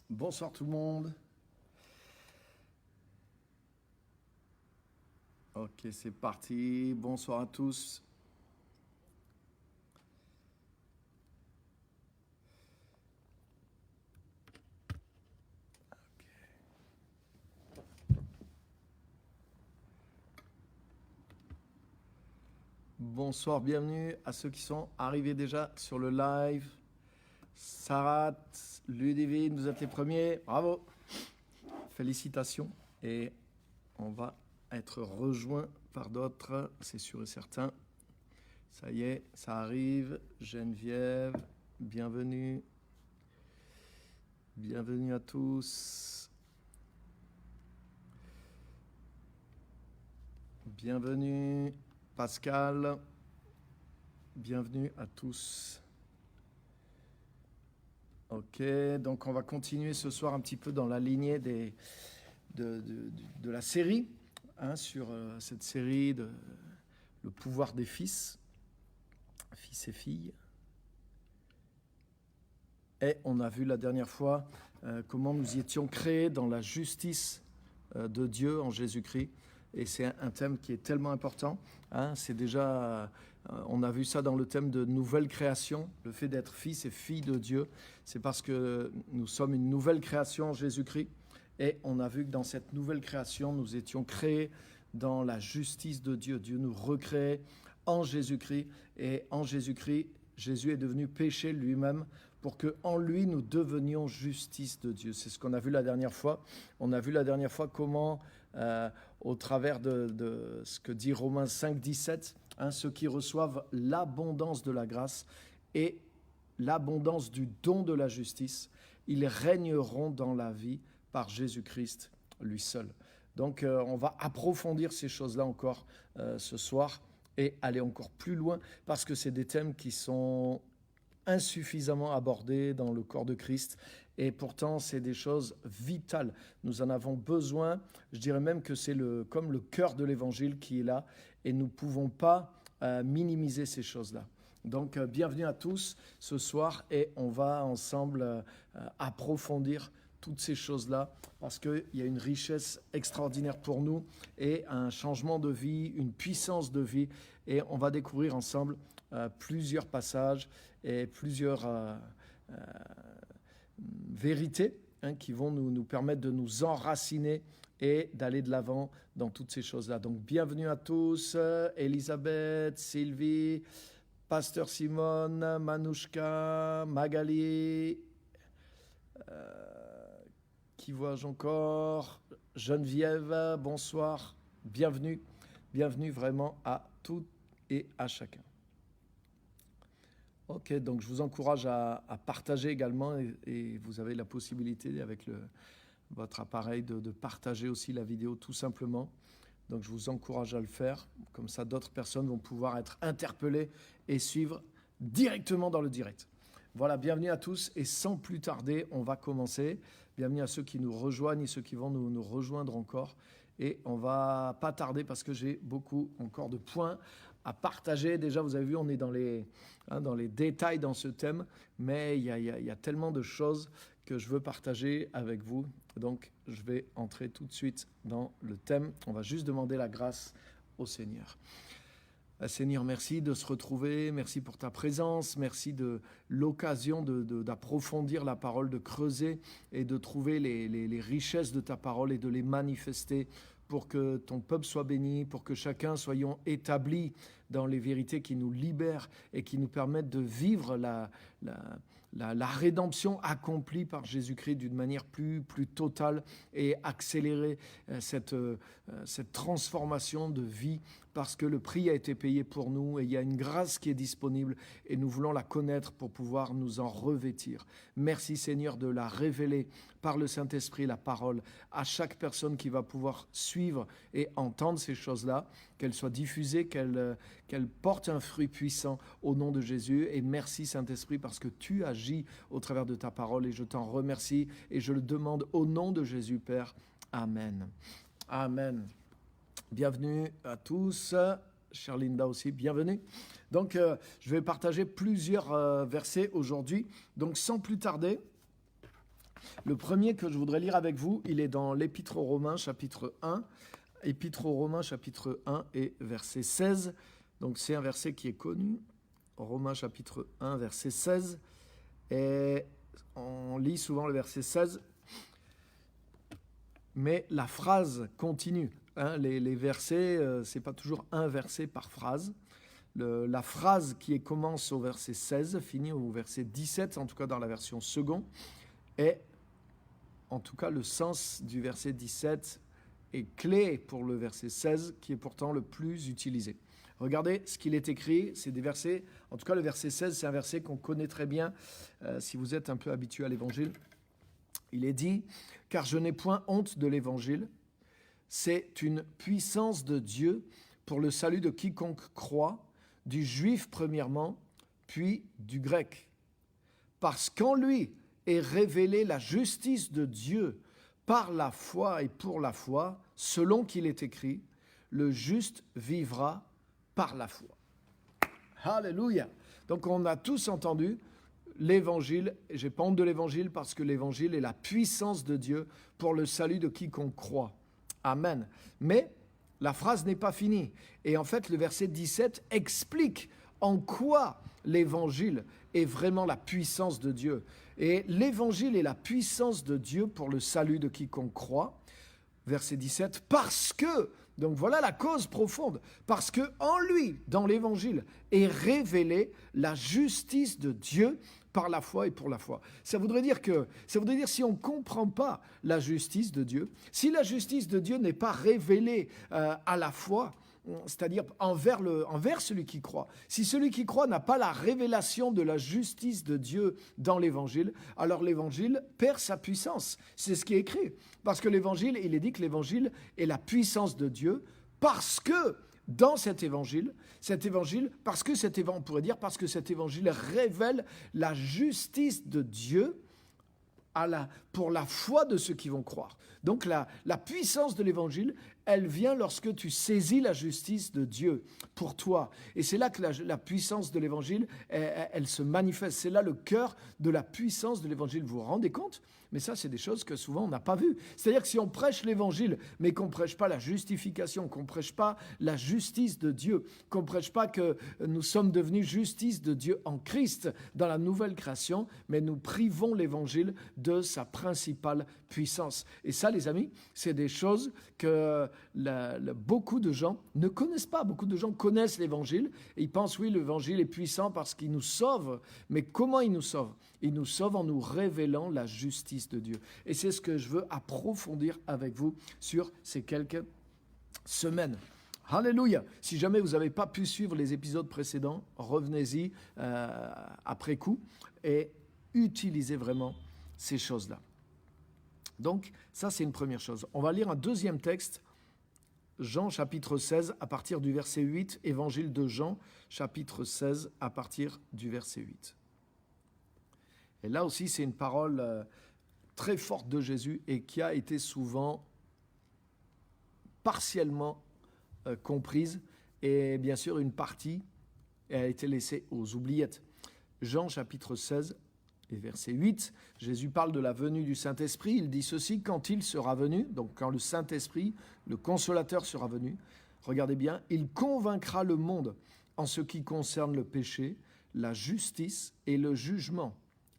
Bonsoir tout le monde. Ok, c'est parti. Bonsoir à tous. Bonsoir, bienvenue à ceux qui sont arrivés déjà sur le live. Sarat, Ludivine, vous êtes les premiers. Bravo. Félicitations. Et on va être rejoint par d'autres, c'est sûr et certain. Ça y est, ça arrive. Geneviève, bienvenue. Bienvenue à tous. Bienvenue Pascal. Bienvenue à tous. Ok, donc on va continuer ce soir un petit peu dans la lignée de la série, sur cette série de le pouvoir des fils et filles. Et on a vu la dernière fois comment nous y étions créés dans la justice de Dieu en Jésus-Christ. Et c'est un thème qui est tellement important. C'est déjà, on a vu ça dans le thème de nouvelle création, le fait d'être fils et filles de Dieu. C'est parce que nous sommes une nouvelle création en Jésus-Christ. Et on a vu que dans cette nouvelle création, nous étions créés dans la justice de Dieu. Dieu nous recrée en Jésus-Christ. Et en Jésus-Christ, Jésus est devenu péché lui-même pour qu'en lui, nous devenions justice de Dieu. C'est ce qu'on a vu la dernière fois. On a vu la dernière fois comment, au travers de ce que dit Romains 5, 17, ceux qui reçoivent l'abondance de la grâce et l'abondance du don de la justice, ils régneront dans la vie par Jésus-Christ, lui seul. Donc, on va approfondir ces choses-là encore ce soir et aller encore plus loin parce que c'est des thèmes qui sont insuffisamment abordés dans le corps de Christ et pourtant c'est des choses vitales. Nous en avons besoin. Je dirais même que c'est comme le cœur de l'évangile qui est là et nous ne pouvons pas minimiser ces choses-là. Donc bienvenue à tous ce soir et on va ensemble approfondir toutes ces choses-là parce qu'il y a une richesse extraordinaire pour nous et un changement de vie, une puissance de vie et on va découvrir ensemble plusieurs passages et plusieurs vérités qui vont nous permettre de nous enraciner et d'aller de l'avant dans toutes ces choses-là. Donc bienvenue à tous, Elisabeth, Sylvie, Pasteur Simone, Manouchka, Magali, qui vois-je encore, Geneviève, bonsoir, bienvenue, bienvenue vraiment à toutes et à chacun. Ok, donc je vous encourage à partager également et vous avez la possibilité avec votre appareil de partager aussi la vidéo tout simplement. Donc je vous encourage à le faire, comme ça d'autres personnes vont pouvoir être interpellées et suivre directement dans le direct. Voilà, bienvenue à tous et sans plus tarder, on va commencer. Bienvenue à ceux qui nous rejoignent et ceux qui vont nous rejoindre encore. Et on va pas tarder parce que j'ai beaucoup encore de points à partager. Déjà, vous avez vu, on est dans les détails dans ce thème, mais il y a tellement de choses que je veux partager avec vous. Donc, je vais entrer tout de suite dans le thème. On va juste demander la grâce au Seigneur. Seigneur, merci de se retrouver, merci pour ta présence, merci de l'occasion d'approfondir la parole, de creuser et de trouver les richesses de ta parole et de les manifester pour que ton peuple soit béni, pour que chacun soyons établis dans les vérités qui nous libèrent et qui nous permettent de vivre la rédemption accomplie par Jésus-Christ d'une manière plus totale et accélérer cette transformation de vie parce que le prix a été payé pour nous et il y a une grâce qui est disponible et nous voulons la connaître pour pouvoir nous en revêtir. Merci Seigneur de la révéler par le Saint-Esprit, la parole, à chaque personne qui va pouvoir suivre et entendre ces choses-là, qu'elles soient diffusées, qu'elles portent un fruit puissant au nom de Jésus. Et merci Saint-Esprit parce que tu agis au travers de ta parole et je t'en remercie et je le demande au nom de Jésus Père. Amen. Amen. Bienvenue à tous. Chère Linda aussi, bienvenue. Donc, je vais partager plusieurs versets aujourd'hui. Donc, sans plus tarder, Le premier que je voudrais lire avec vous, il est dans l'Épître aux Romains, chapitre 1. Épître aux Romains, chapitre 1 et verset 16. Donc c'est un verset qui est connu. Romains, chapitre 1, verset 16. Et on lit souvent le verset 16. Mais la phrase continue. Les versets, c'est pas toujours un verset par phrase. La phrase qui commence au verset 16 finit au verset 17, en tout cas dans la version second. Et en tout cas, le sens du verset 17 est clé pour le verset 16, qui est pourtant le plus utilisé. Regardez ce qu'il est écrit, c'est des versets, en tout cas le verset 16, c'est un verset qu'on connaît très bien, si vous êtes un peu habitué à l'évangile. Il est dit, « Car je n'ai point honte de l'évangile, c'est une puissance de Dieu pour le salut de quiconque croit, du juif premièrement, puis du grec. Parce qu'en lui est révélée la justice de Dieu par la foi et pour la foi, selon qu'il est écrit, le juste vivra par la foi. » Alléluia. Donc on a tous entendu l'évangile, et j'ai pas honte de l'évangile parce que l'évangile est la puissance de Dieu pour le salut de quiconque croit. Amen. Mais la phrase n'est pas finie. Et en fait, le verset 17 explique en quoi l'évangile est vraiment la puissance de Dieu. Et l'évangile est la puissance de Dieu pour le salut de quiconque croit. Verset 17, parce que, donc voilà la cause profonde, parce que en lui, dans l'évangile, est révélée la justice de Dieu par la foi et pour la foi. Ça voudrait dire si on ne comprend pas la justice de Dieu, si la justice de Dieu n'est pas révélée à la foi, c'est-à-dire envers celui qui croit. Si celui qui croit n'a pas la révélation de la justice de Dieu dans l'Évangile, alors l'Évangile perd sa puissance. C'est ce qui est écrit. Parce que l'Évangile, il est dit que l'Évangile est la puissance de Dieu parce que dans cet Évangile, parce que cet Évangile révèle la justice de Dieu pour la foi de ceux qui vont croire. Donc la puissance de l'Évangile, elle vient lorsque tu saisis la justice de Dieu pour toi. Et c'est là que la puissance de l'Évangile, elle se manifeste. C'est là le cœur de la puissance de l'Évangile. Vous vous rendez compte ? Mais ça, c'est des choses que souvent on n'a pas vues. C'est-à-dire que si on prêche l'Évangile, mais qu'on ne prêche pas la justification, qu'on ne prêche pas la justice de Dieu, qu'on ne prêche pas que nous sommes devenus justice de Dieu en Christ dans la nouvelle création, mais nous privons l'Évangile de sa principale puissance. Et ça, les amis, c'est des choses que beaucoup de gens ne connaissent pas. Beaucoup de gens connaissent l'Évangile et ils pensent, oui, l'Évangile est puissant parce qu'il nous sauve. Mais comment il nous sauve ? Il nous sauve en nous révélant la justice de Dieu. Et c'est ce que je veux approfondir avec vous sur ces quelques semaines. Alléluia. Si jamais vous n'avez pas pu suivre les épisodes précédents, revenez-y après coup et utilisez vraiment ces choses-là. Donc, ça, c'est une première chose. On va lire un deuxième texte, Jean chapitre 16, à partir du verset 8, Évangile de Jean, chapitre 16, à partir du verset 8. Et là aussi, c'est une parole très forte de Jésus et qui a été souvent partiellement comprise. Et bien sûr, une partie a été laissée aux oubliettes. Jean chapitre 16, et verset 8, Jésus parle de la venue du Saint-Esprit. Il dit ceci, quand il sera venu, donc quand le Saint-Esprit, le Consolateur sera venu, regardez bien, il convaincra le monde en ce qui concerne le péché, la justice et le jugement.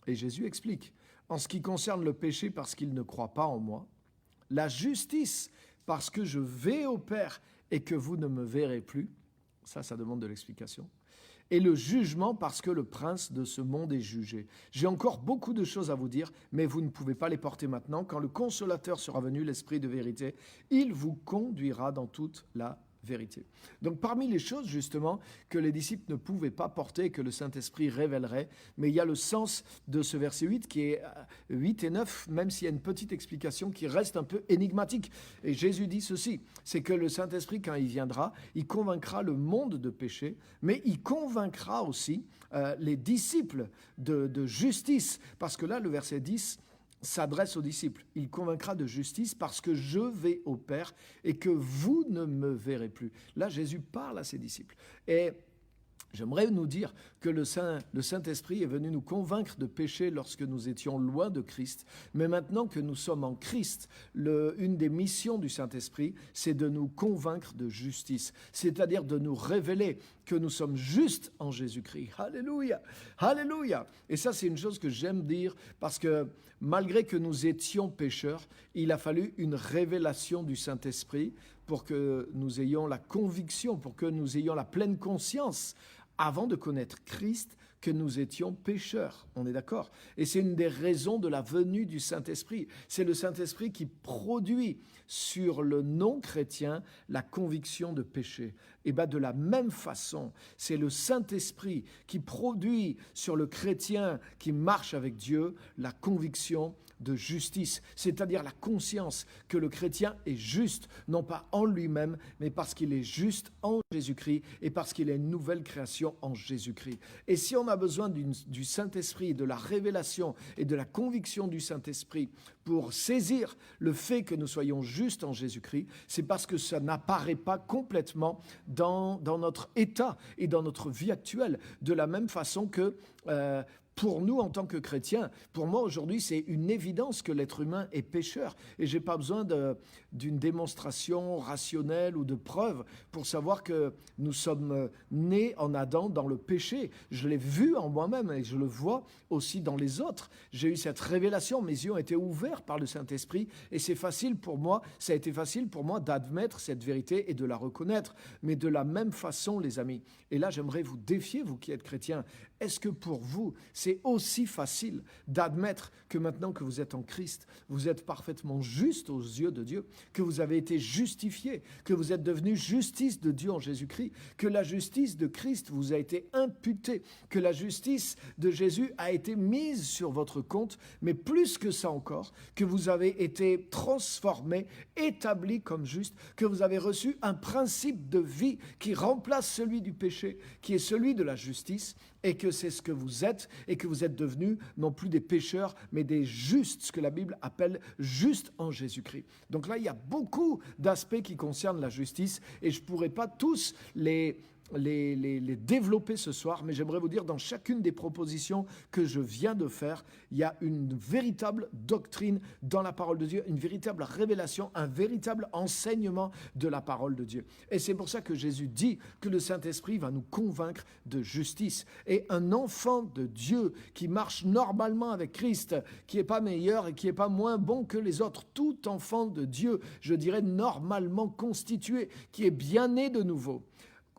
Et Jésus explique, en ce qui concerne le péché parce qu'il ne croit pas en moi, la justice parce que je vais au Père et que vous ne me verrez plus, ça demande de l'explication, et le jugement parce que le prince de ce monde est jugé. J'ai encore beaucoup de choses à vous dire, mais vous ne pouvez pas les porter maintenant. Quand le Consolateur sera venu, l'Esprit de vérité, il vous conduira dans toute la vérité. Donc parmi les choses justement que les disciples ne pouvaient pas porter et que le Saint-Esprit révélerait, mais il y a le sens de ce verset 8 qui est 8 et 9, même s'il y a une petite explication qui reste un peu énigmatique. Et Jésus dit ceci, c'est que le Saint-Esprit quand il viendra, il convaincra le monde de péché, mais il convaincra aussi les disciples de justice, parce que là le verset 10 s'adresse aux disciples. Il convaincra de justice parce que je vais au Père et que vous ne me verrez plus. Là, Jésus parle à ses disciples. Et J'aimerais nous dire que le Saint-Esprit est venu nous convaincre de péché lorsque nous étions loin de Christ. Mais maintenant que nous sommes en Christ, une des missions du Saint-Esprit, c'est de nous convaincre de justice, c'est-à-dire de nous révéler que nous sommes justes en Jésus-Christ. Alléluia, alléluia. Et ça, c'est une chose que j'aime dire parce que malgré que nous étions pécheurs, il a fallu une révélation du Saint-Esprit pour que nous ayons la conviction, pour que nous ayons la pleine conscience avant de connaître Christ, que nous étions pécheurs. On est d'accord? Et c'est une des raisons de la venue du Saint-Esprit. C'est le Saint-Esprit qui produit sur le non-chrétien la conviction de péché. Et bien de la même façon, c'est le Saint-Esprit qui produit sur le chrétien qui marche avec Dieu la conviction de justice, c'est-à-dire la conscience que le chrétien est juste, non pas en lui-même, mais parce qu'il est juste en Jésus-Christ et parce qu'il est une nouvelle création en Jésus-Christ. Et si on a besoin du Saint-Esprit, de la révélation et de la conviction du Saint-Esprit pour saisir le fait que nous soyons justes en Jésus-Christ, c'est parce que ça n'apparaît pas complètement dans notre état et dans notre vie actuelle, de la même façon que pour nous, en tant que chrétiens, pour moi aujourd'hui, c'est une évidence que l'être humain est pécheur. Et je n'ai pas besoin d'une démonstration rationnelle ou de preuves pour savoir que nous sommes nés en Adam dans le péché. Je l'ai vu en moi-même et je le vois aussi dans les autres. J'ai eu cette révélation, mes yeux ont été ouverts par le Saint-Esprit et ça a été facile pour moi d'admettre cette vérité et de la reconnaître. Mais de la même façon, les amis, et là j'aimerais vous défier, vous qui êtes chrétiens, est-ce que pour vous, c'est aussi facile d'admettre que maintenant que vous êtes en Christ, vous êtes parfaitement juste aux yeux de Dieu, que vous avez été justifié, que vous êtes devenu justice de Dieu en Jésus-Christ, que la justice de Christ vous a été imputée, que la justice de Jésus a été mise sur votre compte, mais plus que ça encore, que vous avez été transformé, établi comme juste, que vous avez reçu un principe de vie qui remplace celui du péché, qui est celui de la justice, et que c'est ce que vous êtes, et que vous êtes devenus non plus des pécheurs, mais des justes, ce que la Bible appelle justes en Jésus-Christ. Donc là, il y a beaucoup d'aspects qui concernent la justice, et je ne pourrais pas tous les développer ce soir, mais j'aimerais vous dire, dans chacune des propositions que je viens de faire, il y a une véritable doctrine dans la parole de Dieu, une véritable révélation, un véritable enseignement de la parole de Dieu. Et c'est pour ça que Jésus dit que le Saint-Esprit va nous convaincre de justice. Et un enfant de Dieu qui marche normalement avec Christ, qui n'est pas meilleur et qui n'est pas moins bon que les autres, tout enfant de Dieu, je dirais normalement constitué, qui est bien né de nouveau,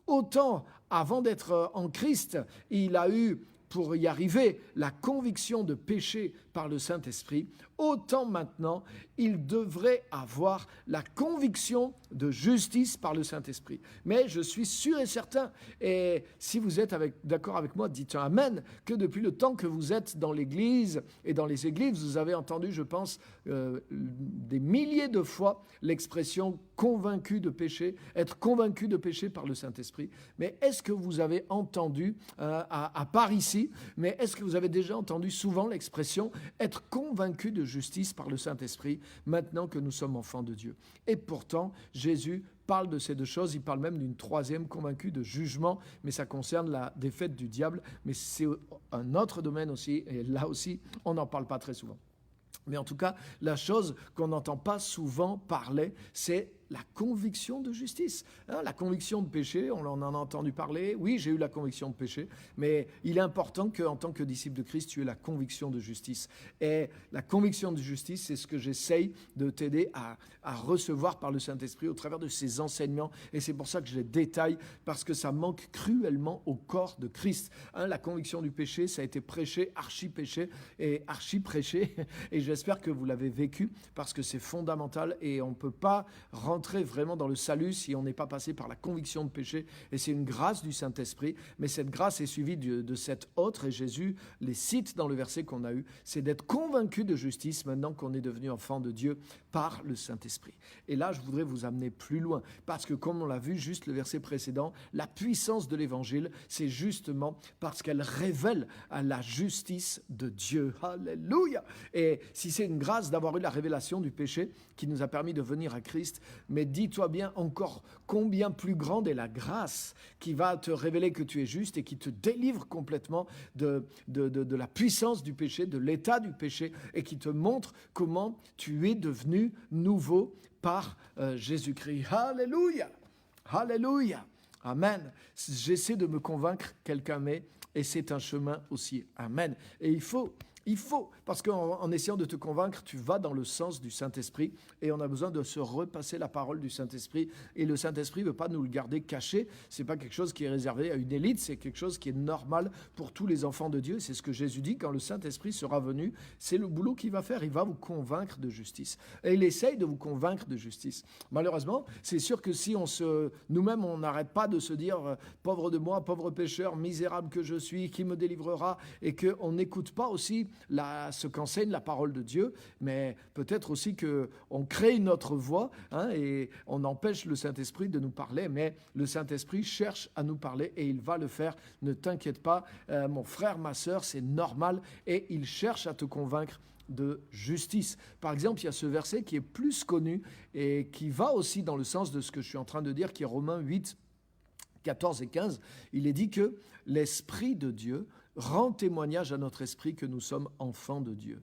autant avant d'être en Christ, il a eu, pour y arriver, la conviction de péché par le Saint-Esprit, autant maintenant, il devrait avoir la conviction de justice par le Saint-Esprit. Mais je suis sûr et certain, et si vous êtes d'accord avec moi, dites un Amen, que depuis le temps que vous êtes dans l'Église et dans les églises, vous avez entendu, je pense, des milliers de fois l'expression « convaincu de péché », être convaincu de péché par le Saint-Esprit. Mais est-ce que vous avez entendu, à part ici, mais est-ce que vous avez déjà entendu souvent l'expression « être convaincu de justice par le Saint-Esprit » maintenant que nous sommes enfants de Dieu? Et pourtant, Jésus parle de ces deux choses, il parle même d'une troisième, convaincu de jugement, mais ça concerne la défaite du diable, mais c'est un autre domaine aussi, et là aussi, on n'en parle pas très souvent. Mais en tout cas, la chose qu'on n'entend pas souvent parler, c'est la conviction de justice. La conviction de péché, on en a entendu parler. Oui, j'ai eu la conviction de péché, mais il est important qu'en tant que disciple de Christ, tu aies la conviction de justice. Et la conviction de justice, c'est ce que j'essaye de t'aider à recevoir par le Saint-Esprit au travers de ces enseignements. Et c'est pour ça que je les détaille, parce que ça manque cruellement au corps de Christ. La conviction du péché, ça a été prêché, archi-péché et archi-prêché. Et j'espère que vous l'avez vécu, parce que c'est fondamental et on ne peut pas rentrer vraiment dans le salut si on n'est pas passé par la conviction de péché, et c'est une grâce du Saint-Esprit, mais cette grâce est suivie de cette autre, et Jésus les cite dans le verset qu'on a eu, c'est d'être convaincu de justice maintenant qu'on est devenu enfant de Dieu par le Saint-Esprit. Et là, je voudrais vous amener plus loin, parce que comme on l'a vu juste le verset précédent, la puissance de l'Évangile, c'est justement parce qu'elle révèle la justice de Dieu. Alléluia! Et si c'est une grâce d'avoir eu la révélation du péché qui nous a permis de venir à Christ, mais dis-toi bien encore combien plus grande est la grâce qui va te révéler que tu es juste et qui te délivre complètement de la puissance du péché, de l'état du péché, et qui te montre comment tu es devenu nouveau par Jésus-Christ. Alléluia! Alléluia! Amen. J'essaie de me convaincre, quelqu'un m'est, et c'est un chemin aussi. Amen. Et il faut, parce qu'en essayant de te convaincre, tu vas dans le sens du Saint-Esprit et on a besoin de se repasser la parole du Saint-Esprit. Et le Saint-Esprit ne veut pas nous le garder caché. Ce n'est pas quelque chose qui est réservé à une élite, c'est quelque chose qui est normal pour tous les enfants de Dieu. C'est ce que Jésus dit, quand le Saint-Esprit sera venu, c'est le boulot qu'il va faire. Il va vous convaincre de justice. Et il essaye de vous convaincre de justice. Malheureusement, c'est sûr que si nous-mêmes, on n'arrête pas de se dire « pauvre de moi, pauvre pécheur, misérable que je suis, qui me délivrera ?» et qu'on n'écoute pas aussi ce qu'enseigne la parole de Dieu, mais peut-être aussi qu'on crée une autre voie et on empêche le Saint-Esprit de nous parler, mais le Saint-Esprit cherche à nous parler et il va le faire. Ne t'inquiète pas, mon frère, ma sœur, c'est normal et il cherche à te convaincre de justice. Par exemple, il y a ce verset qui est plus connu et qui va aussi dans le sens de ce que je suis en train de dire, qui est Romains 8, 14 et 15. Il est dit que l'Esprit de Dieu rend témoignage à notre esprit que nous sommes enfants de Dieu.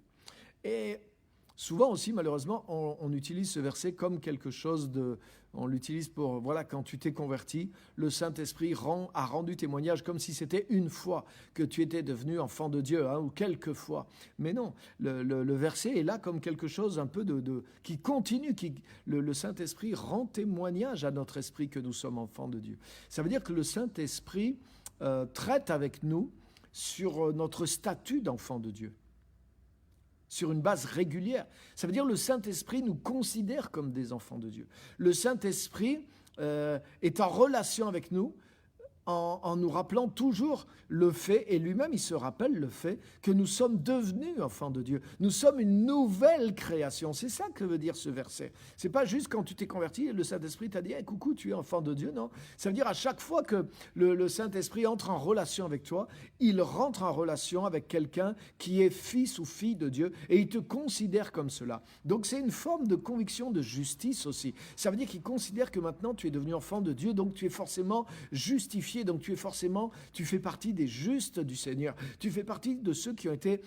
Et souvent aussi, malheureusement, on utilise ce verset comme quelque chose on l'utilise pour, voilà, quand tu t'es converti, le Saint-Esprit a rendu témoignage comme si c'était une fois que tu étais devenu enfant de Dieu, ou quelques fois. Mais non, le verset est là comme quelque chose un peu qui continue, le Saint-Esprit rend témoignage à notre esprit que nous sommes enfants de Dieu. Ça veut dire que le Saint-Esprit traite avec nous sur notre statut d'enfant de Dieu, sur une base régulière. Ça veut dire que le Saint-Esprit nous considère comme des enfants de Dieu. Le Saint-Esprit est en relation avec nous en nous rappelant toujours le fait, et lui-même il se rappelle le fait, que nous sommes devenus enfants de Dieu. Nous sommes une nouvelle création. C'est ça que veut dire ce verset. C'est pas juste quand tu t'es converti, le Saint-Esprit t'a dit hey, « coucou, tu es enfant de Dieu », non. Ça veut dire à chaque fois que le Saint-Esprit entre en relation avec toi, il rentre en relation avec quelqu'un qui est fils ou fille de Dieu, et il te considère comme cela. Donc c'est une forme de conviction de justice aussi. Ça veut dire qu'il considère que maintenant tu es devenu enfant de Dieu, donc tu es forcément justifié. Donc tu fais partie des justes du Seigneur. Tu fais partie de ceux qui ont été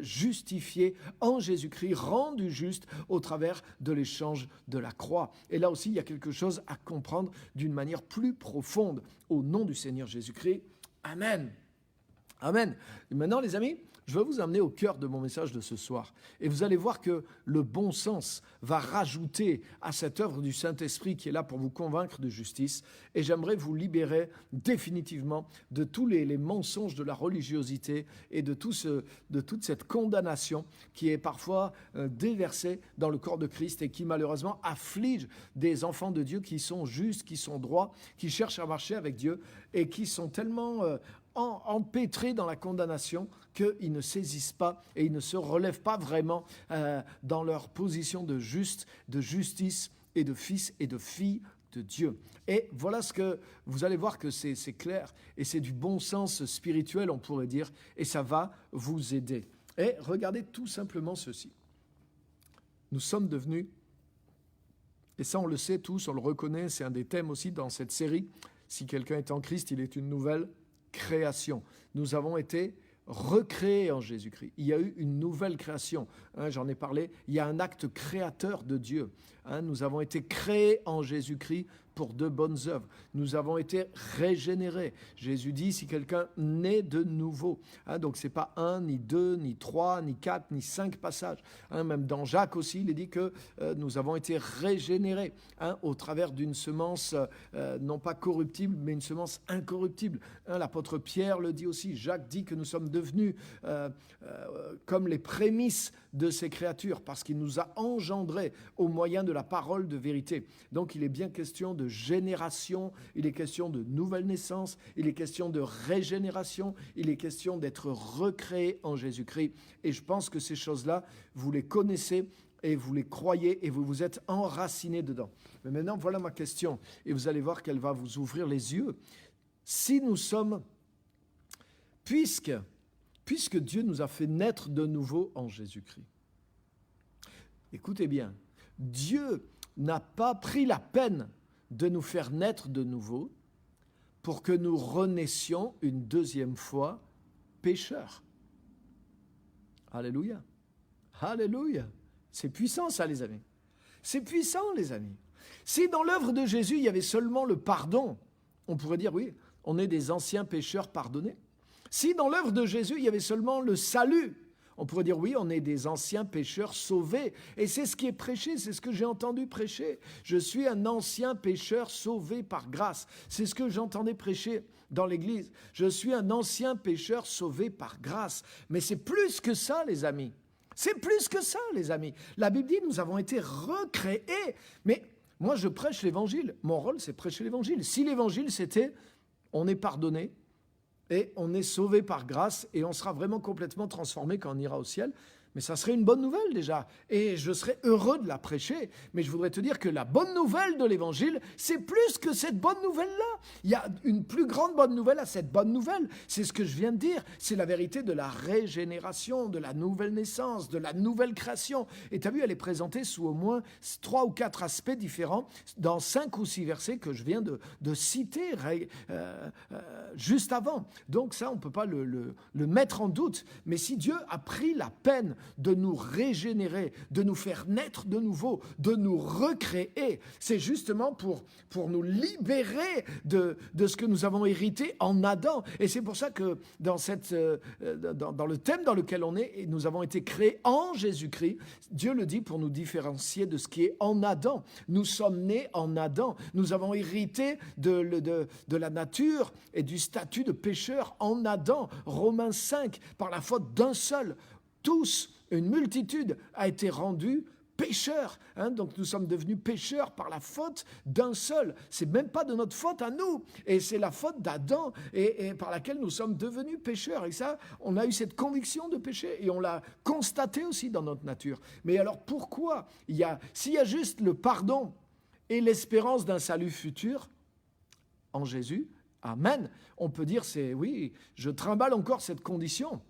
justifiés en Jésus-Christ, rendus justes au travers de l'échange de la croix. Et là aussi, il y a quelque chose à comprendre d'une manière plus profonde. Au nom du Seigneur Jésus-Christ. Amen. Amen. Et maintenant, les amis, je vais vous amener au cœur de mon message de ce soir. Et vous allez voir que le bon sens va rajouter à cette œuvre du Saint-Esprit qui est là pour vous convaincre de justice. Et j'aimerais vous libérer définitivement de tous les mensonges de la religiosité et de toute cette condamnation qui est parfois déversée dans le corps de Christ et qui malheureusement afflige des enfants de Dieu qui sont justes, qui sont droits, qui cherchent à marcher avec Dieu et qui sont tellement empêtrés dans la condamnation qu'ils ne saisissent pas et ils ne se relèvent pas vraiment dans leur position de justice et de fils et de filles de Dieu. Et voilà ce que vous allez voir que c'est clair et c'est du bon sens spirituel, on pourrait dire, et ça va vous aider. Et regardez tout simplement ceci. Nous sommes devenus, et ça on le sait tous, on le reconnaît, c'est un des thèmes aussi dans cette série, si quelqu'un est en Christ, il est une nouvelle création. Nous avons été recréés en Jésus-Christ. Il y a eu une nouvelle création. J'en ai parlé. Il y a un acte créateur de Dieu. Nous avons été créés en Jésus-Christ pour de bonnes œuvres. Nous avons été régénérés. Jésus dit, si quelqu'un naît de nouveau. Donc, ce n'est pas 1, ni 2, ni 3, ni 4, ni 5 passages. Même dans Jacques aussi, il est dit que nous avons été régénérés au travers d'une semence non pas corruptible, mais une semence incorruptible. L'apôtre Pierre le dit aussi. Jacques dit que nous sommes devenus comme les prémices de ces créatures parce qu'il nous a engendrés au moyen de la parole de vérité. Donc, il est bien question de génération, il est question de nouvelle naissance, il est question de régénération, il est question d'être recréé en Jésus-Christ. Et je pense que ces choses-là, vous les connaissez et vous les croyez et vous vous êtes enracinés dedans. Mais maintenant, voilà ma question et vous allez voir qu'elle va vous ouvrir les yeux. Si nous sommes, puisque Dieu nous a fait naître de nouveau en Jésus-Christ, écoutez bien, Dieu n'a pas pris la peine de nous faire naître de nouveau pour que nous renaissions une deuxième fois pécheurs. Alléluia. Alléluia. C'est puissant ça, les amis. C'est puissant, les amis. Si dans l'œuvre de Jésus, il y avait seulement le pardon, on pourrait dire, oui, on est des anciens pécheurs pardonnés. Si dans l'œuvre de Jésus, il y avait seulement le salut, on pourrait dire, oui, on est des anciens pécheurs sauvés. Et c'est ce qui est prêché, c'est ce que j'ai entendu prêcher. Je suis un ancien pécheur sauvé par grâce. C'est ce que j'entendais prêcher dans l'Église. Je suis un ancien pécheur sauvé par grâce. Mais c'est plus que ça, les amis. C'est plus que ça, les amis. La Bible dit, nous avons été recréés. Mais moi, je prêche l'Évangile. Mon rôle, c'est prêcher l'Évangile. Si l'Évangile, c'était, on est pardonné, et on est sauvé par grâce et on sera vraiment complètement transformé quand on ira au ciel. Mais ça serait une bonne nouvelle déjà. Et je serais heureux de la prêcher. Mais je voudrais te dire que la bonne nouvelle de l'Évangile, c'est plus que cette bonne nouvelle-là. Il y a une plus grande bonne nouvelle à cette bonne nouvelle. C'est ce que je viens de dire. C'est la vérité de la régénération, de la nouvelle naissance, de la nouvelle création. Et tu as vu, elle est présentée sous au moins 3 ou 4 aspects différents dans 5 ou 6 versets que je viens de citer juste avant. Donc ça, on ne peut pas le mettre en doute. Mais si Dieu a pris la peine de nous régénérer, de nous faire naître de nouveau, de nous recréer. C'est justement pour nous libérer de ce que nous avons hérité en Adam. Et c'est pour ça que dans le thème dans lequel on est, nous avons été créés en Jésus-Christ. Dieu le dit pour nous différencier de ce qui est en Adam. Nous sommes nés en Adam. Nous avons hérité de la nature et du statut de pécheur en Adam. Romains 5, par la faute d'un seul. Tous, une multitude a été rendue pécheurs. Donc nous sommes devenus pécheurs par la faute d'un seul. C'est même pas de notre faute à nous. Et c'est la faute d'Adam et par laquelle nous sommes devenus pécheurs. Et ça, on a eu cette conviction de péché et on l'a constaté aussi dans notre nature. Mais alors pourquoi s'il y a juste le pardon et l'espérance d'un salut futur en Jésus, amen, on peut dire oui, je trimballe encore cette condition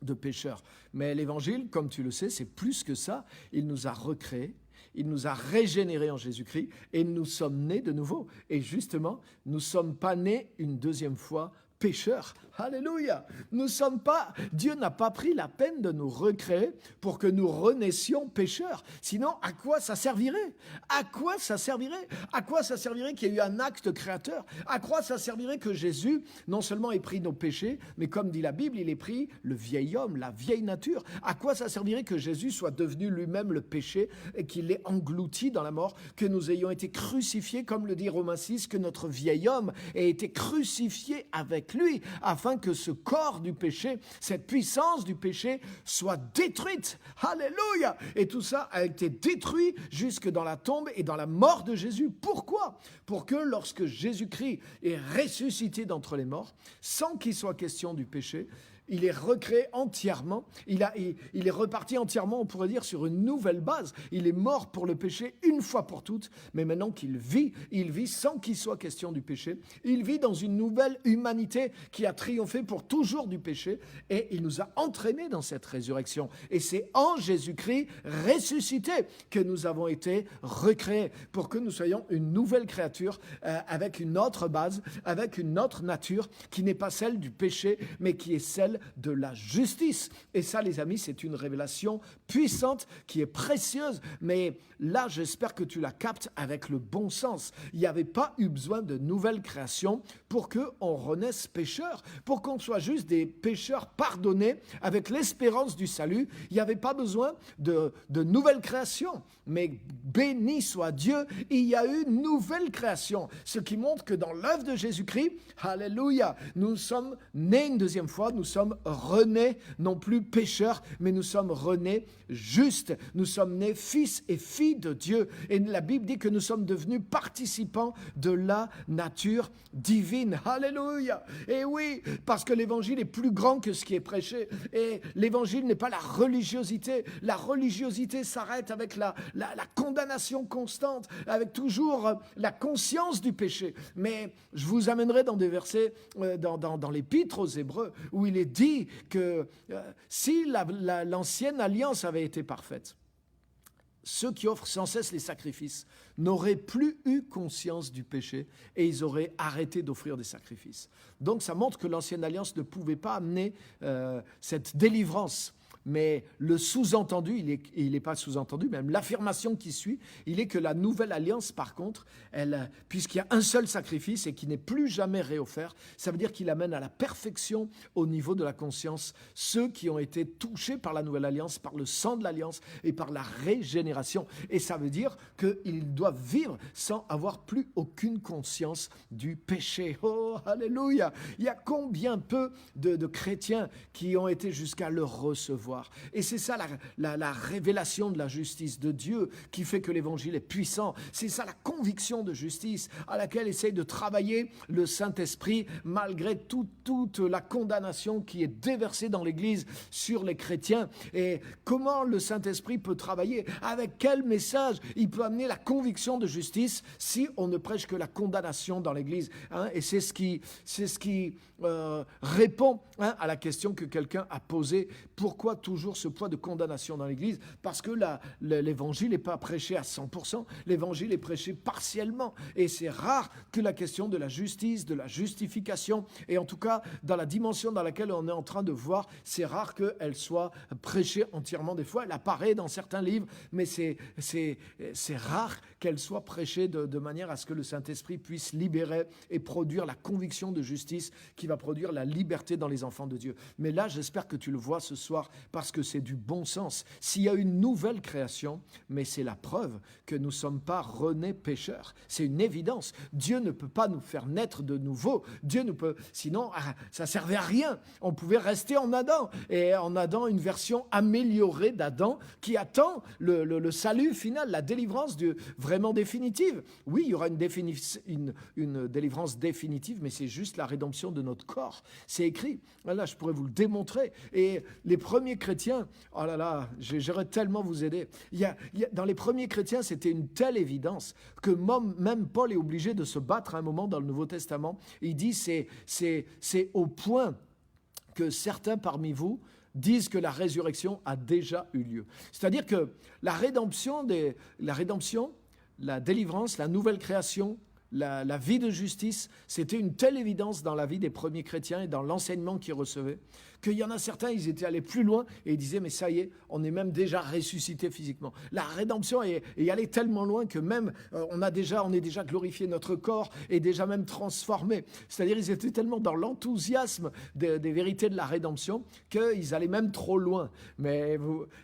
de pécheurs. Mais l'Évangile, comme tu le sais, c'est plus que ça. Il nous a recréés, il nous a régénérés en Jésus-Christ et nous sommes nés de nouveau. Et justement, nous ne sommes pas nés une deuxième fois pécheurs. Alléluia! Dieu n'a pas pris la peine de nous recréer pour que nous renaissions pécheurs. Sinon, à quoi ça servirait? À quoi ça servirait? À quoi ça servirait qu'il y ait eu un acte créateur? À quoi ça servirait que Jésus, non seulement ait pris nos péchés, mais comme dit la Bible, il ait pris le vieil homme, la vieille nature? À quoi ça servirait que Jésus soit devenu lui-même le péché et qu'il l'ait englouti dans la mort, que nous ayons été crucifiés, comme le dit Romains 6, que notre vieil homme ait été crucifié avec lui, afin que ce corps du péché, cette puissance du péché soit détruite. Alléluia! Et tout ça a été détruit jusque dans la tombe et dans la mort de Jésus. Pourquoi? Pour que lorsque Jésus-Christ est ressuscité d'entre les morts, sans qu'il soit question du péché, il est recréé entièrement, il est reparti entièrement, on pourrait dire, sur une nouvelle base. Il est mort pour le péché une fois pour toutes, mais maintenant qu'il vit, il vit sans qu'il soit question du péché. Il vit dans une nouvelle humanité qui a triomphé pour toujours du péché et il nous a entraînés dans cette résurrection. Et c'est en Jésus-Christ ressuscité que nous avons été recréés pour que nous soyons une nouvelle créature avec une autre base, avec une autre nature qui n'est pas celle du péché, mais qui est celle de la justice. Et ça, les amis, c'est une révélation puissante qui est précieuse. Mais là, j'espère que tu la captes avec le bon sens. Il n'y avait pas eu besoin de nouvelle création pour qu'on renaisse pécheur, pour qu'on soit juste des pécheurs pardonnés avec l'espérance du salut. Il n'y avait pas besoin de nouvelle création. Mais béni soit Dieu, il y a eu une nouvelle création. Ce qui montre que dans l'œuvre de Jésus-Christ, alléluia, nous sommes nés une deuxième fois, nous sommes renés, non plus pécheurs, mais nous sommes renés justes. Nous sommes nés fils et filles de Dieu. Et la Bible dit que nous sommes devenus participants de la nature divine. Alléluia! Et oui, parce que l'évangile est plus grand que ce qui est prêché. Et l'évangile n'est pas la religiosité. La religiosité s'arrête avec la condamnation constante, avec toujours la conscience du péché. Mais je vous amènerai dans des versets dans l'épître aux Hébreux où il est dit que si l'ancienne alliance avait été parfaite, ceux qui offrent sans cesse les sacrifices n'auraient plus eu conscience du péché et ils auraient arrêté d'offrir des sacrifices. Donc ça montre que l'ancienne alliance ne pouvait pas amener cette délivrance. Mais le sous-entendu, il n'est pas sous-entendu, même l'affirmation qui suit, il est que la nouvelle alliance, par contre, puisqu'il y a un seul sacrifice et qui n'est plus jamais réoffert, ça veut dire qu'il amène à la perfection au niveau de la conscience ceux qui ont été touchés par la nouvelle alliance, par le sang de l'alliance et par la régénération. Et ça veut dire qu'ils doivent vivre sans avoir plus aucune conscience du péché. Oh, alléluia! Il y a combien peu de chrétiens qui ont été jusqu'à le recevoir. Et c'est ça la révélation de la justice de Dieu qui fait que l'évangile est puissant. C'est ça la conviction de justice à laquelle essaye de travailler le Saint-Esprit malgré toute la condamnation qui est déversée dans l'Église sur les chrétiens. Et comment le Saint-Esprit peut travailler? Avec quel message il peut amener la conviction de justice si on ne prêche que la condamnation dans l'Église, hein? Et c'est ce qui répond à la question que quelqu'un a posée. Pourquoi toujours ce poids de condamnation dans l'Église? Parce que l'Évangile n'est pas prêché à 100%, l'Évangile est prêché partiellement. Et c'est rare que la question de la justice, de la justification, et en tout cas dans la dimension dans laquelle on est en train de voir, c'est rare qu'elle soit prêchée entièrement. Des fois, elle apparaît dans certains livres, mais c'est rare qu'elle soit prêchée de manière à ce que le Saint-Esprit puisse libérer et produire la conviction de justice qui va produire la liberté dans les enfants de Dieu. Mais là, j'espère que tu le vois ce soir, parce que c'est du bon sens. S'il y a une nouvelle création, mais c'est la preuve que nous ne sommes pas renés pécheurs. C'est une évidence. Dieu ne peut pas nous faire naître de nouveau. Dieu ne peut, sinon ça ne servait à rien. On pouvait rester en Adam. Et en Adam, une version améliorée d'Adam qui attend le salut final, la délivrance vraiment définitive. Oui, il y aura une délivrance définitive, mais c'est juste la rédemption de notre corps. C'est écrit. Là, je pourrais vous le démontrer. Et les premiers chrétiens, oh là là, j'aurais tellement vous aider. Dans les premiers chrétiens, c'était une telle évidence que même Paul est obligé de se battre à un moment dans le Nouveau Testament. Il dit c'est au point que certains parmi vous disent que la résurrection a déjà eu lieu. C'est-à-dire que la rédemption, la délivrance, la nouvelle création, la vie de justice, c'était une telle évidence dans la vie des premiers chrétiens et dans l'enseignement qu'ils recevaient, qu'il y en a certains, ils étaient allés plus loin et ils disaient, mais ça y est, on est même déjà ressuscité physiquement. La rédemption est allée tellement loin que même on est déjà glorifié, notre corps est déjà même transformé. C'est-à-dire, ils étaient tellement dans l'enthousiasme des vérités de la rédemption qu'ils allaient même trop loin. Mais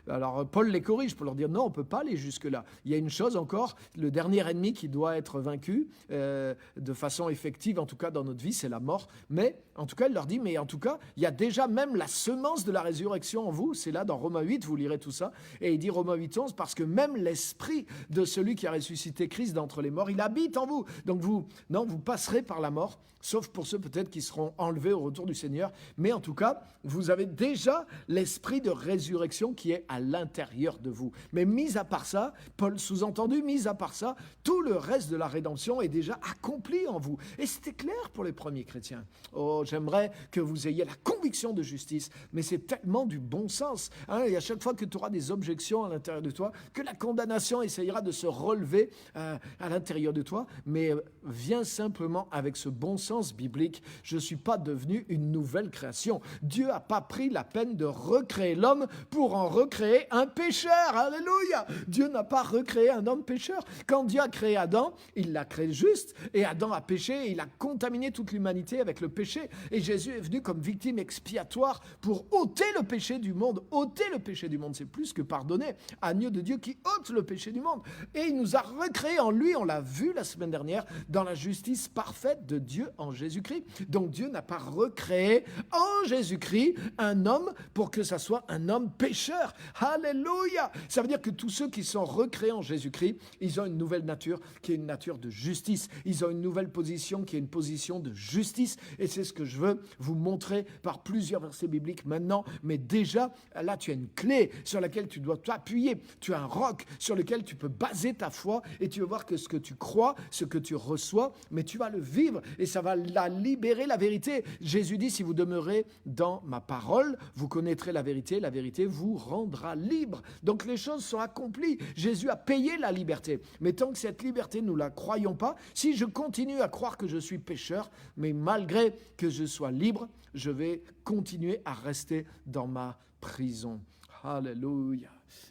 alors, Paul les corrige pour leur dire, non, on ne peut pas aller jusque-là. Il y a une chose encore, le dernier ennemi qui doit être vaincu de façon effective, en tout cas dans notre vie, c'est la mort. Mais en tout cas, il leur dit, mais en tout cas, il y a déjà même la semence de la résurrection en vous. C'est là dans Romains 8, vous lirez tout ça. Et il dit Romains 8, 11, parce que même l'esprit de celui qui a ressuscité Christ d'entre les morts, il habite en vous. Donc vous passerez par la mort, sauf pour ceux peut-être qui seront enlevés au retour du Seigneur. Mais en tout cas, vous avez déjà l'esprit de résurrection qui est à l'intérieur de vous. Mais mis à part ça, Paul sous-entendu, mis à part ça, tout le reste de la rédemption est déjà accompli en vous. Et c'était clair pour les premiers chrétiens. Oh, j'aimerais que vous ayez la conviction de justice, mais c'est tellement du bon sens. Et à chaque fois que tu auras des objections à l'intérieur de toi, que la condamnation essayera de se relever à l'intérieur de toi, mais viens simplement avec ce bon sens biblique. Je ne suis pas devenu une nouvelle création. Dieu n'a pas pris la peine de recréer l'homme pour en recréer un pécheur. Alléluia! Dieu n'a pas recréé un homme pécheur. Quand Dieu a créé Adam, il l'a créé juste, et Adam a péché, et il a contaminé toute l'humanité avec le péché. Et Jésus est venu comme victime expiatoire pour ôter le péché du monde. Ôter le péché du monde, c'est plus que pardonner. Agneau de Dieu qui ôte le péché du monde. Et il nous a recréé en lui, on l'a vu la semaine dernière, dans la justice parfaite de Dieu en Jésus-Christ. Donc Dieu n'a pas recréé en Jésus-Christ un homme pour que ça soit un homme pécheur. Alléluia! Ça veut dire que tous ceux qui sont recréés en Jésus-Christ, ils ont une nouvelle nature qui est une nature de justice. justice. Ils ont une nouvelle position qui est une position de justice. Et c'est ce que je veux vous montrer par plusieurs versets bibliques maintenant. Mais déjà, là, tu as une clé sur laquelle tu dois t'appuyer. Tu as un roc sur lequel tu peux baser ta foi et tu vas voir que ce que tu crois, ce que tu reçois, mais tu vas le vivre et ça va la libérer, la vérité. Jésus dit, si vous demeurez dans ma parole, vous connaîtrez la vérité vous rendra libre. Donc les choses sont accomplies. Jésus a payé la liberté. Mais tant que cette liberté, nous ne la croyons pas, si je continue à croire que je suis pécheur, mais malgré que je sois libre, je vais continuer à rester dans ma prison. Alléluia.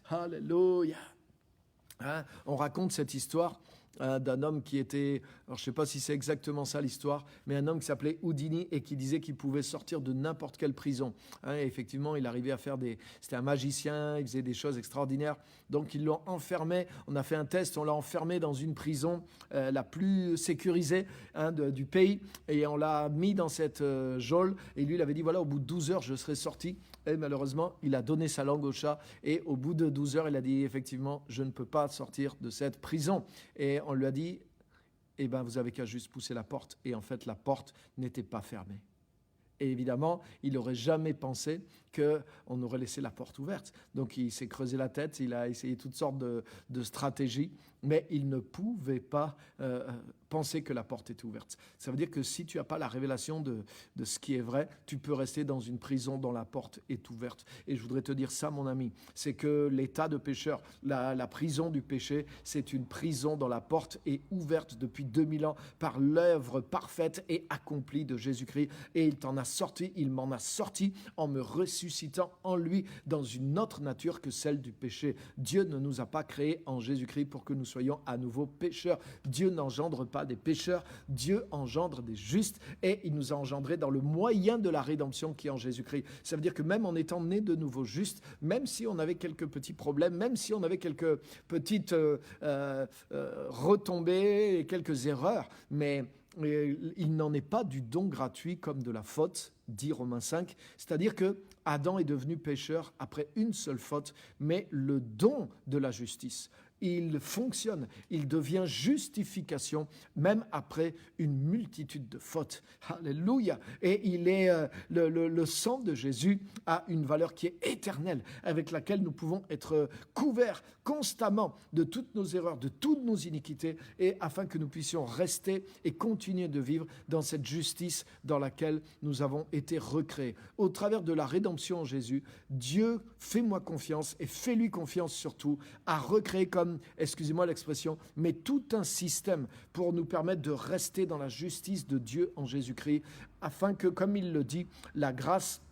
Alléluia. Hein? On raconte cette histoire d'un homme qui était, alors je ne sais pas si c'est exactement ça l'histoire, mais un homme qui s'appelait Houdini et qui disait qu'il pouvait sortir de n'importe quelle prison. Et effectivement, il arrivait à faire c'était un magicien, il faisait des choses extraordinaires. Donc ils l'ont enfermé, on a fait un test, on l'a enfermé dans une prison la plus sécurisée du pays et on l'a mis dans cette geôle et lui il avait dit voilà, au bout de 12 heures je serai sorti. Et malheureusement, il a donné sa langue au chat et au bout de 12 heures, il a dit effectivement, je ne peux pas sortir de cette prison. Et on lui a dit, eh ben, vous avez qu'à juste pousser la porte. Et en fait, la porte n'était pas fermée. Et évidemment, il n'aurait jamais pensé qu'on aurait laissé la porte ouverte. Donc, il s'est creusé la tête, il a essayé toutes sortes de stratégies, mais il ne pouvait pas penser que la porte était ouverte. Ça veut dire que si tu n'as pas la révélation de ce qui est vrai, tu peux rester dans une prison dont la porte est ouverte. Et je voudrais te dire ça, mon ami, c'est que l'état de pécheur, la prison du péché, c'est une prison dont la porte est ouverte depuis 2000 ans par l'œuvre parfaite et accomplie de Jésus-Christ. Et il m'en a sorti en me ressuscitant en lui dans une autre nature que celle du péché. Dieu ne nous a pas créés en Jésus-Christ pour que nous soyons à nouveau pécheurs. Dieu n'engendre pas des pécheurs, Dieu engendre des justes et il nous a engendrés dans le moyen de la rédemption qui est en Jésus-Christ. Ça veut dire que même en étant nés de nouveau justes, même si on avait quelques petits problèmes, même si on avait quelques petites retombées et quelques erreurs, mais il n'en est pas du don gratuit comme de la faute, dit Romains 5, c'est-à-dire que Adam est devenu pécheur après une seule faute, mais le don de la justice, il fonctionne, il devient justification même après une multitude de fautes. Alléluia. Et il est le sang de Jésus a une valeur qui est éternelle, avec laquelle nous pouvons être couverts constamment de toutes nos erreurs, de toutes nos iniquités, et afin que nous puissions rester et continuer de vivre dans cette justice dans laquelle nous avons été recréés. Au travers de la rédemption en Jésus, Dieu, fais-moi confiance et fais-lui confiance surtout, à recréer comme, excusez-moi l'expression, mais tout un système pour nous permettre de rester dans la justice de Dieu en Jésus-Christ, afin que, comme il le dit, la grâce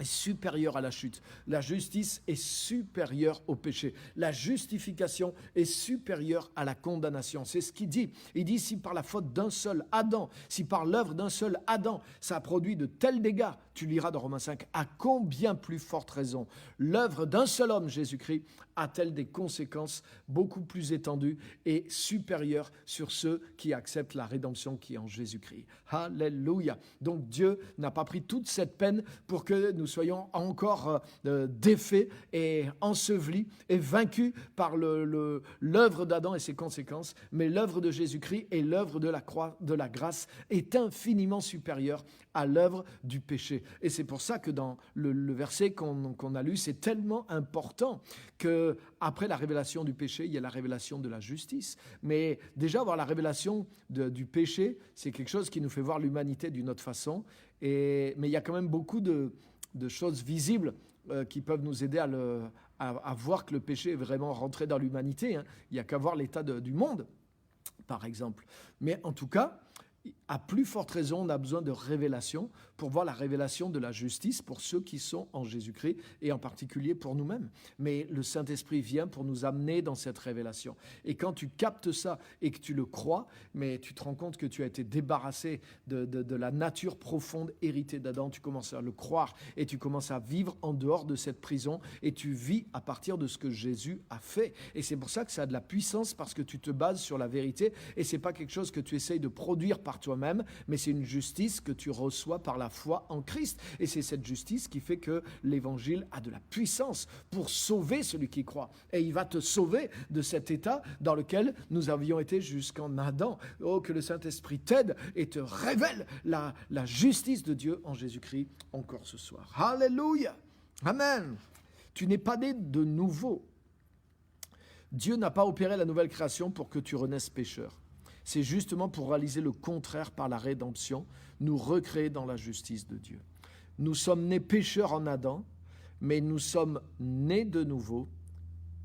est supérieure à la chute. La justice est supérieure au péché. La justification est supérieure à la condamnation. C'est ce qu'il dit. Il dit, si par la faute d'un seul Adam, si par l'œuvre d'un seul Adam, ça a produit de tels dégâts, tu liras dans Romains 5, à combien plus forte raison l'œuvre d'un seul homme, Jésus-Christ, a-t-elle des conséquences beaucoup plus étendues et supérieures sur ceux qui acceptent la rédemption qui est en Jésus-Christ. Alléluia. Donc Dieu n'a pas pris toute cette peine pour que nous soyons encore défaits et ensevelis et vaincus par l'œuvre d'Adam et ses conséquences, mais l'œuvre de Jésus-Christ et l'œuvre de la croix, de la grâce est infiniment supérieure à l'œuvre du péché. Et c'est pour ça que dans le verset qu'on a lu, c'est tellement important que après la révélation du péché, il y a la révélation de la justice. Mais déjà, avoir la révélation du péché, c'est quelque chose qui nous fait voir l'humanité d'une autre façon. Mais il y a quand même beaucoup de choses visibles qui peuvent nous aider à voir que le péché est vraiment rentré dans l'humanité. Il n'y a qu'à voir l'état du monde, par exemple. Mais en tout cas, à plus forte raison, on a besoin de révélation pour voir la révélation de la justice pour ceux qui sont en Jésus-Christ et en particulier pour nous-mêmes. Mais le Saint-Esprit vient pour nous amener dans cette révélation. Et quand tu captes ça et que tu le crois, mais tu te rends compte que tu as été débarrassé de la nature profonde héritée d'Adam, tu commences à le croire et tu commences à vivre en dehors de cette prison et tu vis à partir de ce que Jésus a fait. Et c'est pour ça que ça a de la puissance parce que tu te bases sur la vérité et c'est pas quelque chose que tu essayes de produire par toi-même. toi-même, mais c'est une justice que tu reçois par la foi en Christ. Et c'est cette justice qui fait que l'Évangile a de la puissance pour sauver celui qui croit. Et il va te sauver de cet état dans lequel nous avions été jusqu'en Adam. Oh, que le Saint-Esprit t'aide et te révèle la justice de Dieu en Jésus-Christ encore ce soir. Alléluia! Amen! Tu n'es pas né de nouveau. Dieu n'a pas opéré la nouvelle création pour que tu renaisses pécheur. C'est justement pour réaliser le contraire par la rédemption, nous recréer dans la justice de Dieu. Nous sommes nés pécheurs en Adam, mais nous sommes nés de nouveau,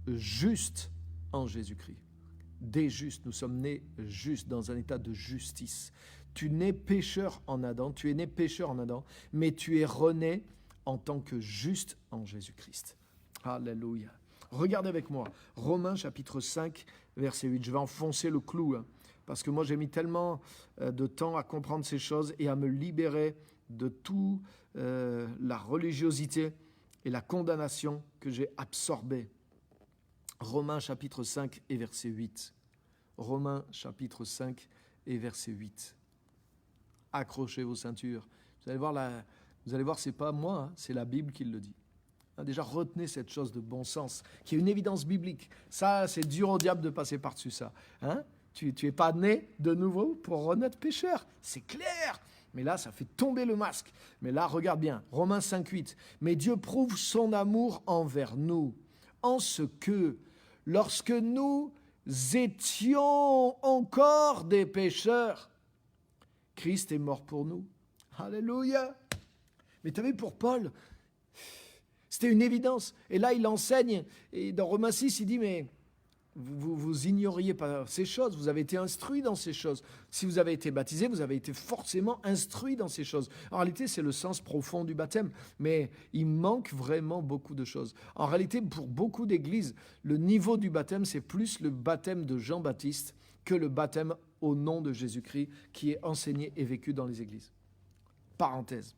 justes en Jésus-Christ. Des justes, nous sommes nés justes, dans un état de justice. Tu es né pécheur en Adam, mais tu es rené en tant que juste en Jésus-Christ. Alléluia. Regardez avec moi, Romains chapitre 5, verset 8. Je vais enfoncer le clou, parce que moi j'ai mis tellement de temps à comprendre ces choses et à me libérer de toute la religiosité et la condamnation que j'ai absorbée. Romains chapitre 5 et verset 8. Romains chapitre 5 et verset 8. Accrochez vos ceintures. Vous allez voir, c'est pas moi, c'est la Bible qui le dit. Déjà, retenez cette chose de bon sens, qui est une évidence biblique. Ça, c'est dur au diable de passer par-dessus ça. Tu n'es pas né de nouveau pour renaître pécheur. C'est clair. Mais là, ça fait tomber le masque. Mais là, regarde bien, Romains 5, 8. Mais Dieu prouve son amour envers nous, en ce que, lorsque nous étions encore des pécheurs, Christ est mort pour nous. Alléluia. Mais tu as vu, pour Paul, c'était une évidence. Et là, il enseigne. Et dans Romains 6, il dit, mais vous ignoriez pas ces choses. Vous avez été instruits dans ces choses. Si vous avez été baptisé, vous avez été forcément instruits dans ces choses. En réalité, c'est le sens profond du baptême. Mais il manque vraiment beaucoup de choses. En réalité, pour beaucoup d'églises, le niveau du baptême, c'est plus le baptême de Jean-Baptiste que le baptême au nom de Jésus-Christ qui est enseigné et vécu dans les églises. Parenthèse.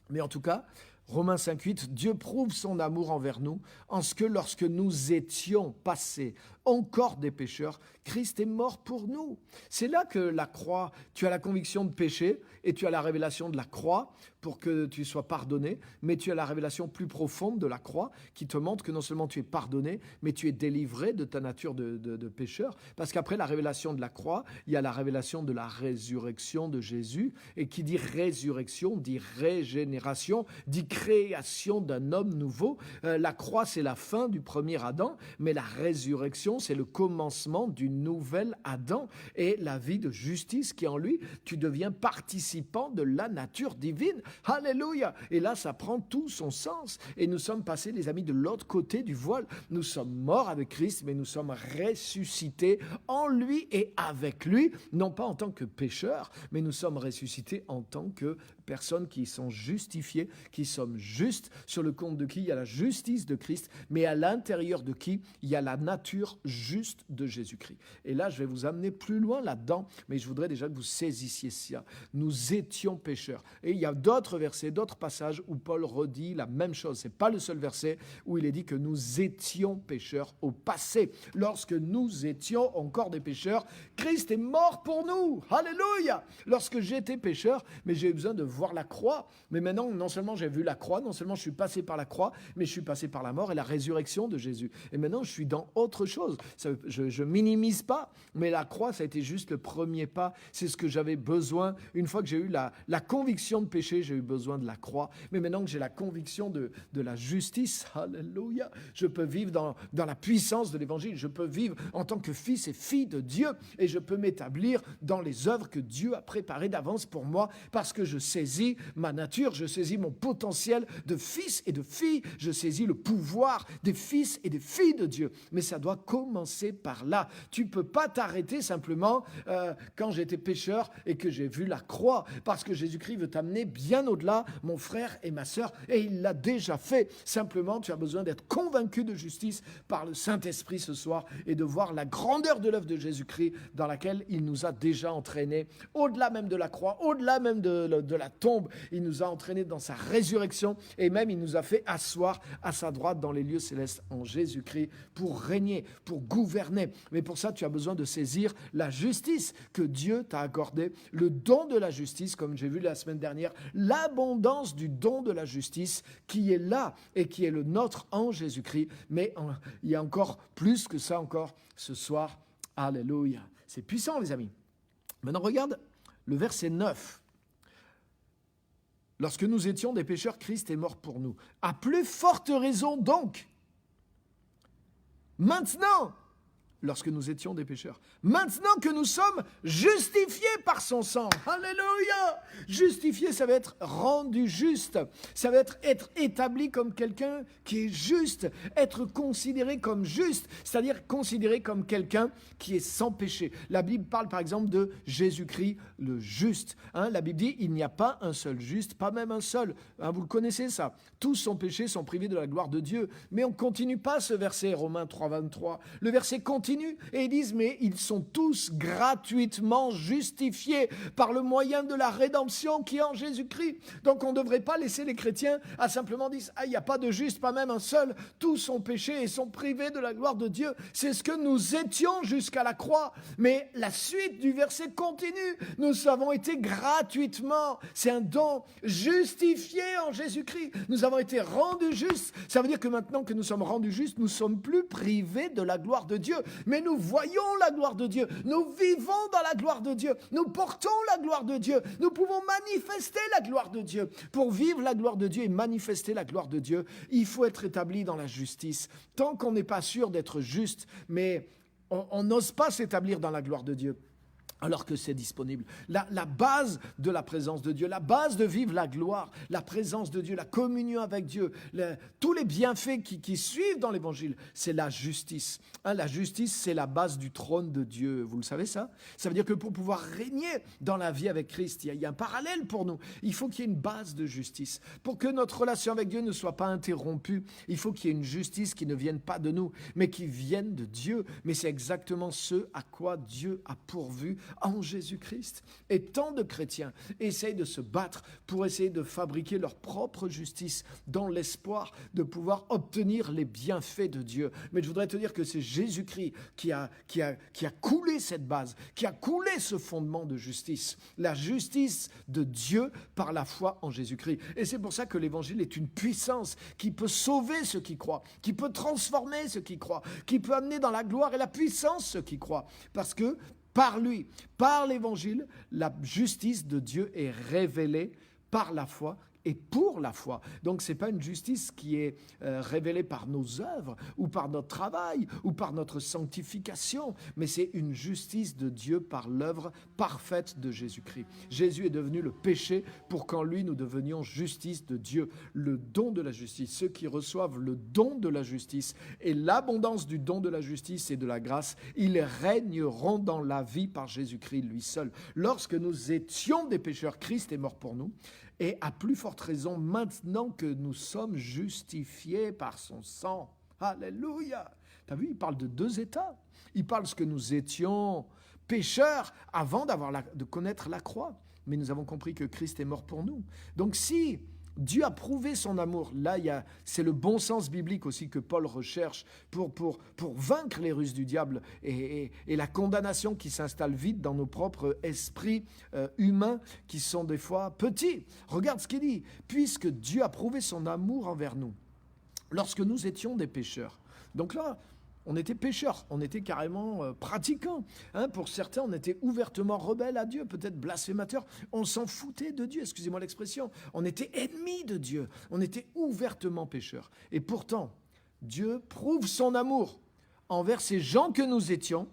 Mais en tout cas, Romains 5,8, Dieu prouve son amour envers nous en ce que lorsque nous étions passés encore des pécheurs, Christ est mort pour nous. C'est là que la croix, tu as la conviction de péché et tu as la révélation de la croix pour que tu sois pardonné, mais tu as la révélation plus profonde de la croix qui te montre que non seulement tu es pardonné, mais tu es délivré de ta nature de pécheur. Parce qu'après la révélation de la croix, il y a la révélation de la résurrection de Jésus. Et qui dit résurrection, dit régénération, dit création d'un homme nouveau. La croix, c'est la fin du premier Adam, mais la résurrection, c'est le commencement du nouvel Adam et la vie de justice qui est en lui. Tu deviens participant de la nature divine. Alléluia! Et là, ça prend tout son sens. Et nous sommes passés, les amis, de l'autre côté du voile. Nous sommes morts avec Christ, mais nous sommes ressuscités en lui et avec lui, non pas en tant que pécheurs, mais nous sommes ressuscités en tant que personnes qui sont justifiées, qui sommes justes, sur le compte de qui il y a la justice de Christ, mais à l'intérieur de qui il y a la nature juste de Jésus-Christ. Et là, je vais vous amener plus loin là-dedans, mais je voudrais déjà que vous saisissiez ça. Nous étions pécheurs. Et il y a d'autres versets, d'autres passages où Paul redit la même chose. Ce n'est pas le seul verset où il est dit que nous étions pécheurs au passé. Lorsque nous étions encore des pécheurs, Christ est mort pour nous. Alléluia! Lorsque j'étais pécheur, mais j'ai eu besoin de voir la croix. Mais maintenant, non seulement j'ai vu la croix, non seulement je suis passé par la croix, mais je suis passé par la mort et la résurrection de Jésus. Et maintenant, je suis dans autre chose. Je minimise pas, mais la croix, ça a été juste le premier pas. C'est ce que j'avais besoin. Une fois que j'ai eu la conviction de péché, j'ai eu besoin de la croix. Mais maintenant que j'ai la conviction de la justice, alléluia, je peux vivre dans la puissance de l'Évangile. Je peux vivre en tant que fils et fille de Dieu et je peux m'établir dans les œuvres que Dieu a préparées d'avance pour moi parce que je saisis ma nature, je saisis mon potentiel de fils et de fille, je saisis le pouvoir des fils et des filles de Dieu. Mais ça doit commencer par là. Tu ne peux pas t'arrêter simplement quand j'étais pécheur et que j'ai vu la croix, parce que Jésus-Christ veut t'amener bien au-delà, mon frère et ma sœur, et il l'a déjà fait. Simplement, tu as besoin d'être convaincu de justice par le Saint-Esprit ce soir et de voir la grandeur de l'œuvre de Jésus-Christ dans laquelle il nous a déjà entraînés, au-delà même de la croix, au-delà même de la tombe. Il nous a entraînés dans sa résurrection et même il nous a fait asseoir à sa droite dans les lieux célestes en Jésus-Christ pour régner, pour gouverner. Mais pour ça, tu as besoin de saisir la justice que Dieu t'a accordée, le don de la justice, comme j'ai vu la semaine dernière, l'abondance du don de la justice qui est là et qui est le nôtre en Jésus-Christ. Mais il y a encore plus que ça encore ce soir. Alléluia. C'est puissant, les amis. Maintenant, regarde le verset 9. Lorsque nous étions des pécheurs, Christ est mort pour nous. À plus forte raison donc, maintenant, lorsque nous étions des pécheurs, maintenant que nous sommes justifiés par son sang. Alléluia! Justifié, ça va être rendu juste. Ça va être établi comme quelqu'un qui est juste, être considéré comme juste, c'est-à-dire considéré comme quelqu'un qui est sans péché. La Bible parle par exemple de Jésus-Christ, le juste. La Bible dit, il n'y a pas un seul juste, pas même un seul. Vous le connaissez ça. Tous sont péchés, sont privés de la gloire de Dieu. Mais on ne continue pas ce verset, Romains 3, 23. Le verset continue et ils disent, mais ils sont tous gratuitement justifiés par le moyen de la rédemption qui est en Jésus-Christ. Donc on ne devrait pas laisser les chrétiens à simplement dire, il n'y a pas de juste, pas même un seul. Tous sont péchés et sont privés de la gloire de Dieu. C'est ce que nous étions jusqu'à la croix. Mais la suite du verset continue. Nous avons été gratuitement, c'est un don, justifié en Jésus-Christ. Nous avons été rendus justes. Ça veut dire que maintenant que nous sommes rendus justes, nous ne sommes plus privés de la gloire de Dieu. Mais nous voyons la gloire de Dieu. Nous vivons dans la gloire de Dieu. Nous portons la gloire de Dieu. Nous pouvons manifester la gloire de Dieu. Pour vivre la gloire de Dieu et manifester la gloire de Dieu, il faut être établi dans la justice. Tant qu'on n'est pas sûr d'être juste, mais on n'ose pas s'établir dans la gloire de Dieu. Alors que c'est disponible. La base de la présence de Dieu, la base de vivre la gloire, la présence de Dieu, la communion avec Dieu, tous les bienfaits qui suivent dans l'Évangile, c'est la justice. La justice, c'est la base du trône de Dieu. Vous le savez ça? Ça veut dire que pour pouvoir régner dans la vie avec Christ, il y a un parallèle pour nous. Il faut qu'il y ait une base de justice. Pour que notre relation avec Dieu ne soit pas interrompue, il faut qu'il y ait une justice qui ne vienne pas de nous, mais qui vienne de Dieu. Mais c'est exactement ce à quoi Dieu a pourvu en Jésus-Christ. Et tant de chrétiens essayent de se battre pour essayer de fabriquer leur propre justice dans l'espoir de pouvoir obtenir les bienfaits de Dieu. Mais je voudrais te dire que c'est Jésus-Christ qui a coulé cette base, qui a coulé ce fondement de justice. La justice de Dieu par la foi en Jésus-Christ. Et c'est pour ça que l'Évangile est une puissance qui peut sauver ceux qui croient, qui peut transformer ceux qui croient, qui peut amener dans la gloire et la puissance ceux qui croient. Parce que par lui, par l'Évangile, la justice de Dieu est révélée par la foi et pour la foi. Donc ce n'est pas une justice qui est révélée par nos œuvres ou par notre travail ou par notre sanctification, mais c'est une justice de Dieu par l'œuvre parfaite de Jésus-Christ. Jésus est devenu le péché pour qu'en lui nous devenions justice de Dieu, le don de la justice. Ceux qui reçoivent le don de la justice et l'abondance du don de la justice et de la grâce, ils régneront dans la vie par Jésus-Christ lui seul. Lorsque nous étions des pécheurs, Christ est mort pour nous. Et à plus forte raison, maintenant que nous sommes justifiés par son sang. Alléluia! Tu as vu, il parle de deux états. Il parle de ce que nous étions pécheurs avant de connaître la croix. Mais nous avons compris que Christ est mort pour nous. Donc si Dieu a prouvé son amour, là c'est le bon sens biblique aussi que Paul recherche pour vaincre les ruses du diable et la condamnation qui s'installe vite dans nos propres esprits humains qui sont des fois petits. Regarde ce qu'il dit, puisque Dieu a prouvé son amour envers nous, lorsque nous étions des pécheurs. Donc là, on était pécheurs, on était carrément pratiquants. Pour certains, on était ouvertement rebelles à Dieu, peut-être blasphémateurs. On s'en foutait de Dieu, excusez-moi l'expression. On était ennemis de Dieu, on était ouvertement pécheurs. Et pourtant, Dieu prouve son amour envers ces gens que nous étions.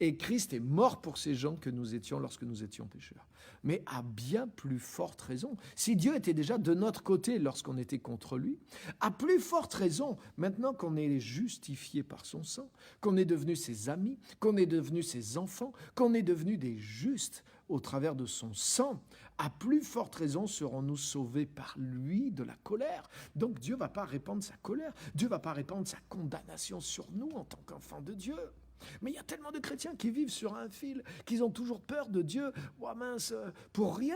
Et Christ est mort pour ces gens que nous étions lorsque nous étions pécheurs. Mais à bien plus forte raison, si Dieu était déjà de notre côté lorsqu'on était contre lui, à plus forte raison, maintenant qu'on est justifié par son sang, qu'on est devenu ses amis, qu'on est devenu ses enfants, qu'on est devenu des justes au travers de son sang, à plus forte raison serons-nous sauvés par lui de la colère. Donc Dieu ne va pas répandre sa colère, Dieu ne va pas répandre sa condamnation sur nous en tant qu'enfants de Dieu. Mais il y a tellement de chrétiens qui vivent sur un fil, qu'ils ont toujours peur de Dieu. Oh mince, pour rien.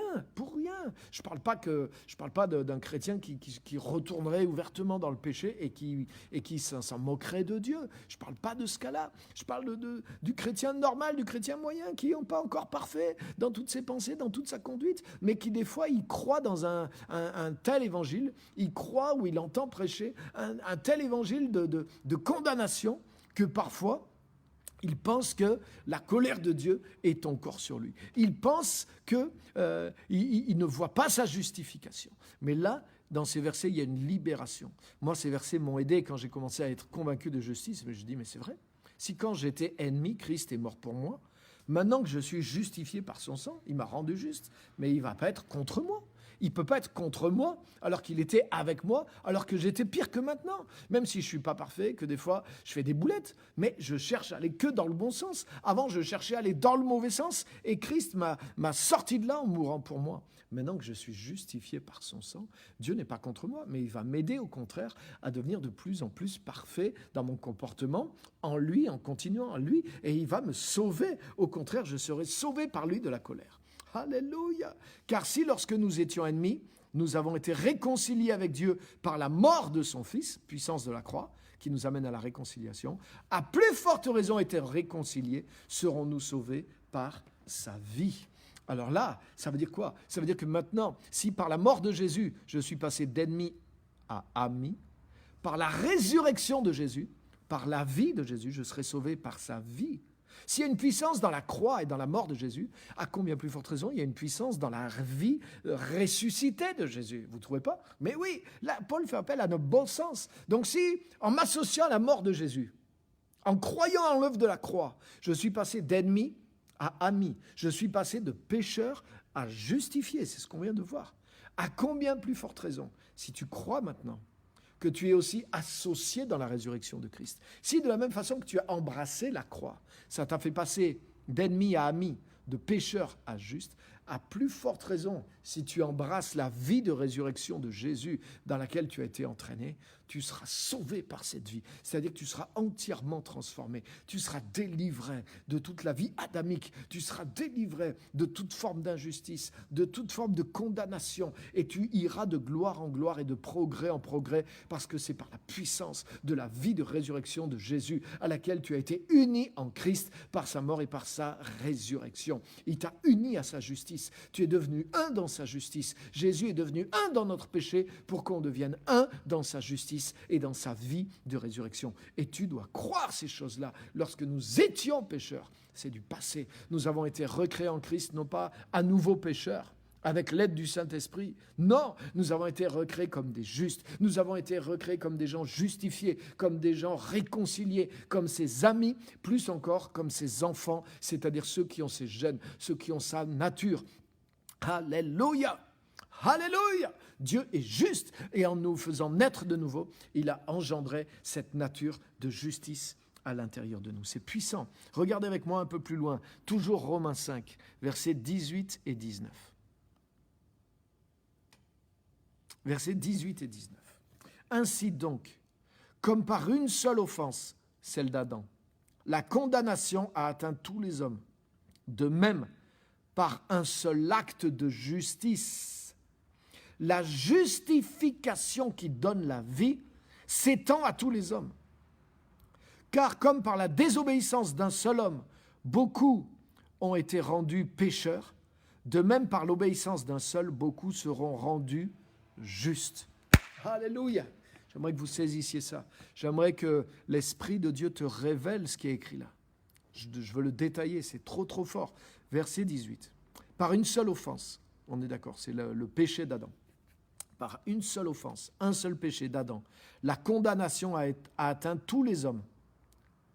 Je parle pas d'un chrétien qui retournerait ouvertement dans le péché et qui s'en moquerait de Dieu. Je parle pas de ce cas-là. Je parle du chrétien normal, du chrétien moyen, qui n'est pas encore parfait dans toutes ses pensées, dans toute sa conduite, mais qui des fois, il croit dans un tel évangile, il croit ou il entend prêcher un tel évangile de condamnation que parfois, il pense que la colère de Dieu est encore sur lui. Il pense qu'il ne voit pas sa justification. Mais là, dans ces versets, il y a une libération. Moi, ces versets m'ont aidé quand j'ai commencé à être convaincu de justice. Mais je dis, mais c'est vrai. Si quand j'étais ennemi, Christ est mort pour moi, maintenant que je suis justifié par son sang, il m'a rendu juste, mais il ne va pas être contre moi. Il ne peut pas être contre moi alors qu'il était avec moi, alors que j'étais pire que maintenant. Même si je ne suis pas parfait, que des fois je fais des boulettes, mais je cherche à aller que dans le bon sens. Avant, je cherchais à aller dans le mauvais sens et Christ m'a sorti de là en mourant pour moi. Maintenant que je suis justifié par son sang, Dieu n'est pas contre moi, mais il va m'aider au contraire à devenir de plus en plus parfait dans mon comportement, en lui, en continuant en lui, et il va me sauver. Au contraire, je serai sauvé par lui de la colère. Alléluia. Car si lorsque nous étions ennemis, nous avons été réconciliés avec Dieu par la mort de son Fils, puissance de la croix, qui nous amène à la réconciliation, à plus forte raison étant réconciliés, serons-nous sauvés par sa vie. Alors là, ça veut dire quoi? Ça veut dire que maintenant, si par la mort de Jésus, je suis passé d'ennemi à ami, par la résurrection de Jésus, par la vie de Jésus, je serai sauvé par sa vie. S'il y a une puissance dans la croix et dans la mort de Jésus, à combien plus forte raison, il y a une puissance dans la vie ressuscitée de Jésus. Vous ne trouvez pas? Mais oui, là, Paul fait appel à notre bon sens. Donc si, en m'associant à la mort de Jésus, en croyant en l'œuvre de la croix, je suis passé d'ennemi à ami, je suis passé de pécheur à justifié, c'est ce qu'on vient de voir. À combien plus forte raison, si tu crois maintenant, que tu es aussi associé dans la résurrection de Christ. Si de la même façon que tu as embrassé la croix, ça t'a fait passer d'ennemi à ami, de pécheur à juste, à plus forte raison, si tu embrasses la vie de résurrection de Jésus dans laquelle tu as été entraîné, tu seras sauvé par cette vie. C'est-à-dire que tu seras entièrement transformé. Tu seras délivré de toute la vie adamique. Tu seras délivré de toute forme d'injustice, de toute forme de condamnation. Et tu iras de gloire en gloire et de progrès en progrès parce que c'est par la puissance de la vie de résurrection de Jésus à laquelle tu as été uni en Christ par sa mort et par sa résurrection. Il t'a uni à sa justice. Tu es devenu un dans sa justice. Jésus est devenu un dans notre péché pour qu'on devienne un dans sa justice et dans sa vie de résurrection. Et tu dois croire ces choses-là. Lorsque nous étions pécheurs, c'est du passé. Nous avons été recréés en Christ, non pas à nouveau pécheurs, avec l'aide du Saint-Esprit. Non, nous avons été recréés comme des justes. Nous avons été recréés comme des gens justifiés, comme des gens réconciliés, comme ses amis, plus encore comme ses enfants, c'est-à-dire ceux qui ont ses gènes, ceux qui ont sa nature. Alléluia! Alléluia! Dieu est juste et en nous faisant naître de nouveau, il a engendré cette nature de justice à l'intérieur de nous. C'est puissant. Regardez avec moi un peu plus loin, toujours Romains 5, versets 18 et 19. Versets 18 et 19. Ainsi donc, comme par une seule offense, celle d'Adam, la condamnation a atteint tous les hommes. De même, par un seul acte de justice, la justification qui donne la vie s'étend à tous les hommes. Car comme par la désobéissance d'un seul homme, beaucoup ont été rendus pécheurs, de même par l'obéissance d'un seul, beaucoup seront rendus justes. Alléluia! J'aimerais que vous saisissiez ça. J'aimerais que l'Esprit de Dieu te révèle ce qui est écrit là. Je veux le détailler, c'est trop fort. Verset 18. Par une seule offense, on est d'accord, c'est le péché d'Adam. Par une seule offense, un seul péché d'Adam, la condamnation a atteint tous les hommes.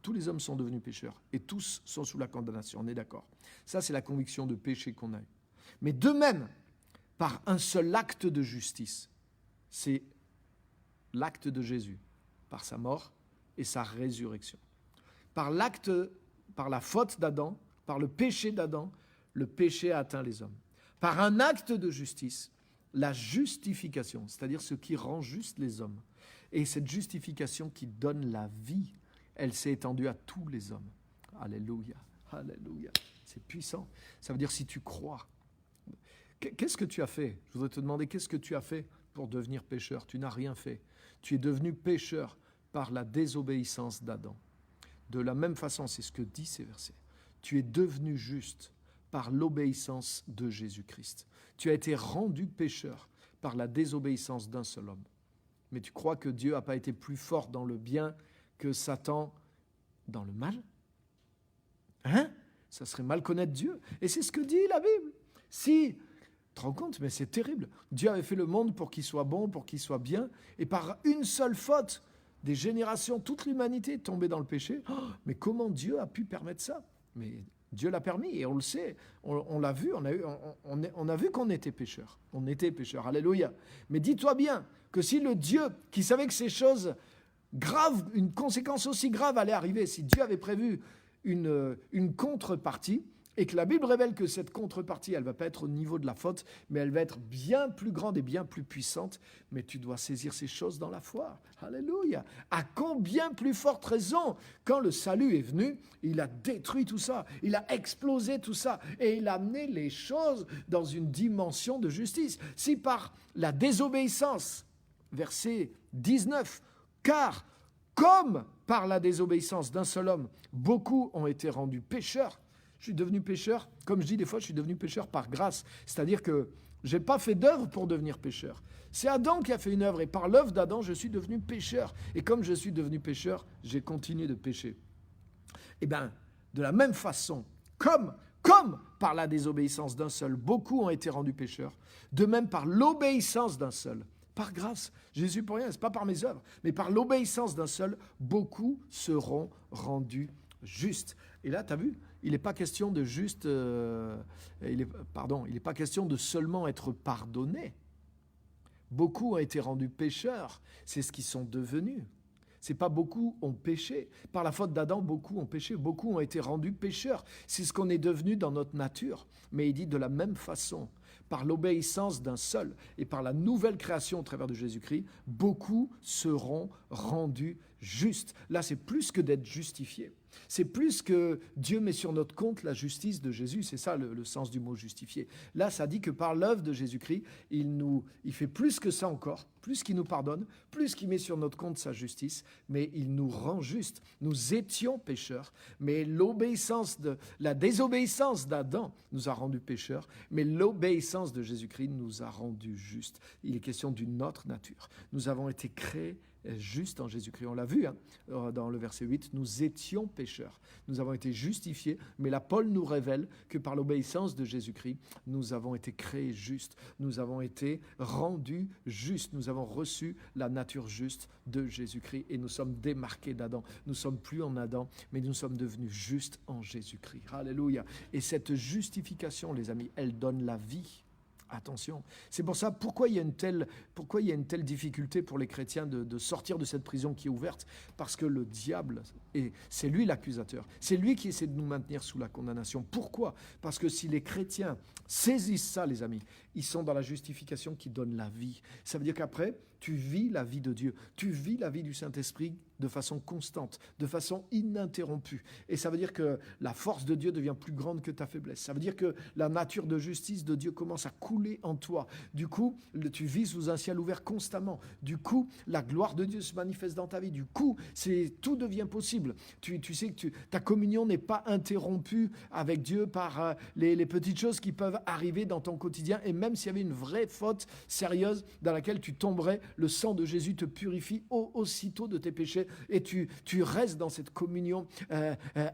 Tous les hommes sont devenus pécheurs et tous sont sous la condamnation, on est d'accord. Ça, c'est la conviction de péché qu'on a eue. Mais de même, par un seul acte de justice, c'est l'acte de Jésus, par sa mort et sa résurrection. Par la faute d'Adam, par le péché d'Adam, le péché a atteint les hommes. Par un acte de justice, la justification, c'est-à-dire ce qui rend juste les hommes, et cette justification qui donne la vie, elle s'est étendue à tous les hommes. Alléluia, alléluia. C'est puissant. Ça veut dire si tu crois. Qu'est-ce que tu as fait? Je voudrais te demander, qu'est-ce que tu as fait pour devenir pécheur? Tu n'as rien fait. Tu es devenu pécheur par la désobéissance d'Adam. De la même façon, c'est ce que dit ces versets. Tu es devenu juste par l'obéissance de Jésus-Christ. Tu as été rendu pécheur par la désobéissance d'un seul homme. Mais tu crois que Dieu n'a pas été plus fort dans le bien que Satan dans le mal? Hein? Ça serait mal connaître Dieu. Et c'est ce que dit la Bible. Si, tu te rends compte, mais c'est terrible. Dieu avait fait le monde pour qu'il soit bon, pour qu'il soit bien, et par une seule faute, des générations, toute l'humanité est tombée dans le péché. Oh, mais comment Dieu a pu permettre ça? Mais Dieu l'a permis, et on le sait, on l'a vu, on a vu qu'on était pécheurs. On était pécheurs, alléluia. Mais dis-toi bien que si le Dieu qui savait que ces choses graves, une conséquence aussi grave allait arriver, si Dieu avait prévu une contrepartie, et que la Bible révèle que cette contrepartie, elle ne va pas être au niveau de la faute, mais elle va être bien plus grande et bien plus puissante. Mais tu dois saisir ces choses dans la foi. Alléluia. À combien plus forte raison, quand le salut est venu, il a détruit tout ça, il a explosé tout ça, et il a amené les choses dans une dimension de justice. Si par la désobéissance, verset 19, car comme par la désobéissance d'un seul homme, beaucoup ont été rendus pécheurs. Je suis devenu pécheur, comme je dis des fois, je suis devenu pécheur par grâce. C'est-à-dire que je n'ai pas fait d'œuvre pour devenir pécheur. C'est Adam qui a fait une œuvre, et par l'œuvre d'Adam, je suis devenu pécheur. Et comme je suis devenu pécheur, j'ai continué de pécher. Eh bien, de la même façon, comme par la désobéissance d'un seul, beaucoup ont été rendus pécheurs, de même par l'obéissance d'un seul, par grâce, Jésus pour rien, ce n'est pas par mes œuvres, mais par l'obéissance d'un seul, beaucoup seront rendus justes. Et là, tu as vu, il n'est pas question de juste, il n'est pas question de seulement être pardonné. Beaucoup ont été rendus pécheurs, c'est ce qu'ils sont devenus. C'est pas beaucoup ont péché. Par la faute d'Adam, beaucoup ont péché, beaucoup ont été rendus pécheurs. C'est ce qu'on est devenu dans notre nature. Mais il dit de la même façon, par l'obéissance d'un seul et par la nouvelle création au travers de Jésus-Christ, beaucoup seront rendus justes. Là, c'est plus que d'être justifié. C'est plus que Dieu met sur notre compte la justice de Jésus. C'est ça le sens du mot justifié. Là, ça dit que par l'œuvre de Jésus-Christ, il fait plus que ça encore, plus qu'il nous pardonne, plus qu'il met sur notre compte sa justice, mais il nous rend justes. Nous étions pécheurs, mais la désobéissance d'Adam nous a rendus pécheurs, mais l'obéissance de Jésus-Christ nous a rendus justes. Il est question d'une autre nature. Nous avons été créés juste en Jésus-Christ. On l'a vu dans le verset 8, nous étions pécheurs. Nous avons été justifiés, mais là, Paul nous révèle que par l'obéissance de Jésus-Christ, nous avons été créés justes. Nous avons été rendus justes. Nous avons reçu la nature juste de Jésus-Christ et nous sommes démarqués d'Adam. Nous ne sommes plus en Adam, mais nous sommes devenus justes en Jésus-Christ. Alléluia. Et cette justification, les amis, elle donne la vie. Attention, c'est pour ça, pourquoi il y a une telle difficulté pour les chrétiens de sortir de cette prison qui est ouverte? Parce que le diable, c'est lui l'accusateur, c'est lui qui essaie de nous maintenir sous la condamnation. Pourquoi? Parce que si les chrétiens saisissent ça, les amis, ils sont dans la justification qui donne la vie. Ça veut dire qu'après, tu vis la vie de Dieu, tu vis la vie du Saint-Esprit de façon constante, de façon ininterrompue. Et ça veut dire que la force de Dieu devient plus grande que ta faiblesse. Ça veut dire que la nature de justice de Dieu commence à couler en toi. Du coup, tu vis sous un ciel ouvert constamment. Du coup, la gloire de Dieu se manifeste dans ta vie. Du coup, tout devient possible. Tu sais que ta communion n'est pas interrompue avec Dieu par les petites choses qui peuvent arriver dans ton quotidien. Et même s'il y avait une vraie faute sérieuse dans laquelle tu tomberais, le sang de Jésus te purifie aussitôt de tes péchés et tu restes dans cette communion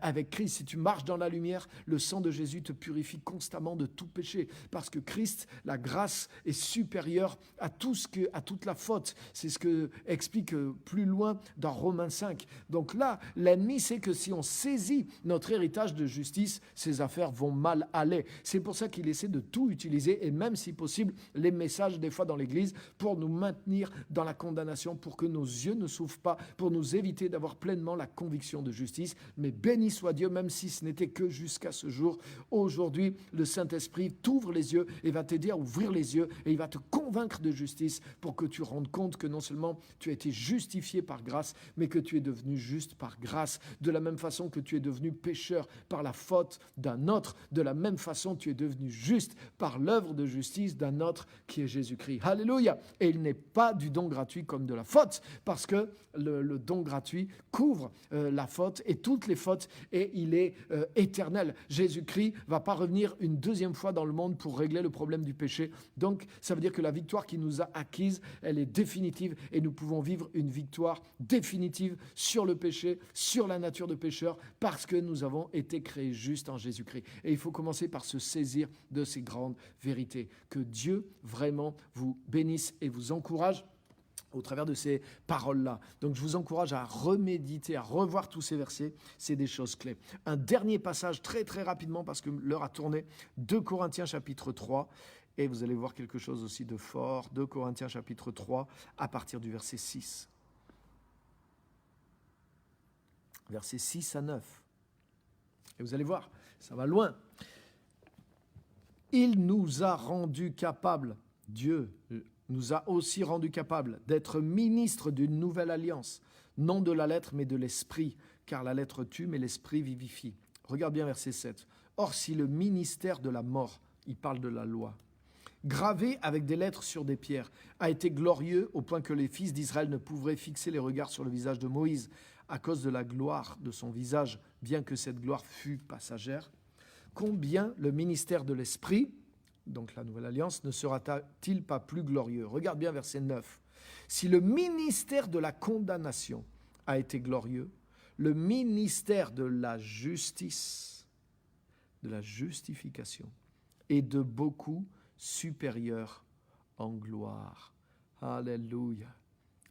avec Christ. Si tu marches dans la lumière, le sang de Jésus te purifie constamment de tout péché parce que Christ, la grâce est supérieure à toute la faute. C'est ce que explique plus loin dans Romains 5. Donc là, l'ennemi sait que si on saisit notre héritage de justice, ces affaires vont mal aller. C'est pour ça qu'il essaie de tout utiliser et même si possible, les messages des fois dans l'Église pour nous maintenir dans la condamnation, pour que nos yeux ne s'ouvrent pas, pour nous éviter d'avoir pleinement la conviction de justice. Mais béni soit Dieu, même si ce n'était que jusqu'à ce jour. Aujourd'hui, le Saint-Esprit t'ouvre les yeux et va t'aider à ouvrir les yeux et il va te convaincre de justice pour que tu rendes compte que non seulement tu as été justifié par grâce, mais que tu es devenu juste par grâce grâce. De la même façon que tu es devenu pécheur par la faute d'un autre, de la même façon tu es devenu juste par l'œuvre de justice d'un autre qui est Jésus-Christ. Alléluia. Et il n'est pas du don gratuit comme de la faute, parce que le don gratuit couvre la faute et toutes les fautes, et il est éternel. Jésus-Christ ne va pas revenir une deuxième fois dans le monde pour régler le problème du péché. Donc, ça veut dire que la victoire qu'il nous a acquise, elle est définitive, et nous pouvons vivre une victoire définitive sur le péché, sur la nature de pécheur, parce que nous avons été créés justes en Jésus-Christ. Et il faut commencer par se saisir de ces grandes vérités. Que Dieu vraiment vous bénisse et vous encourage au travers de ces paroles-là. Donc je vous encourage à reméditer, à revoir tous ces versets, c'est des choses clés. Un dernier passage très très rapidement parce que l'heure a tourné, 2 Corinthiens chapitre 3, et vous allez voir quelque chose aussi de fort, 2 Corinthiens chapitre 3 à partir du verset 6. Versets 6 à 9. Et vous allez voir, ça va loin. Il nous a rendus capables, Dieu nous a aussi rendus capables d'être ministres d'une nouvelle alliance, non de la lettre mais de l'esprit, car la lettre tue mais l'esprit vivifie. Regarde bien verset 7. Or si le ministère de la mort, il parle de la loi, gravé avec des lettres sur des pierres, a été glorieux au point que les fils d'Israël ne pouvaient fixer les regards sur le visage de Moïse à cause de la gloire de son visage, bien que cette gloire fût passagère, combien le ministère de l'Esprit, donc la nouvelle alliance, ne sera-t-il pas plus glorieux? Regarde bien verset 9. Si le ministère de la condamnation a été glorieux, le ministère de la justice, de la justification, est de beaucoup supérieur en gloire. Alléluia.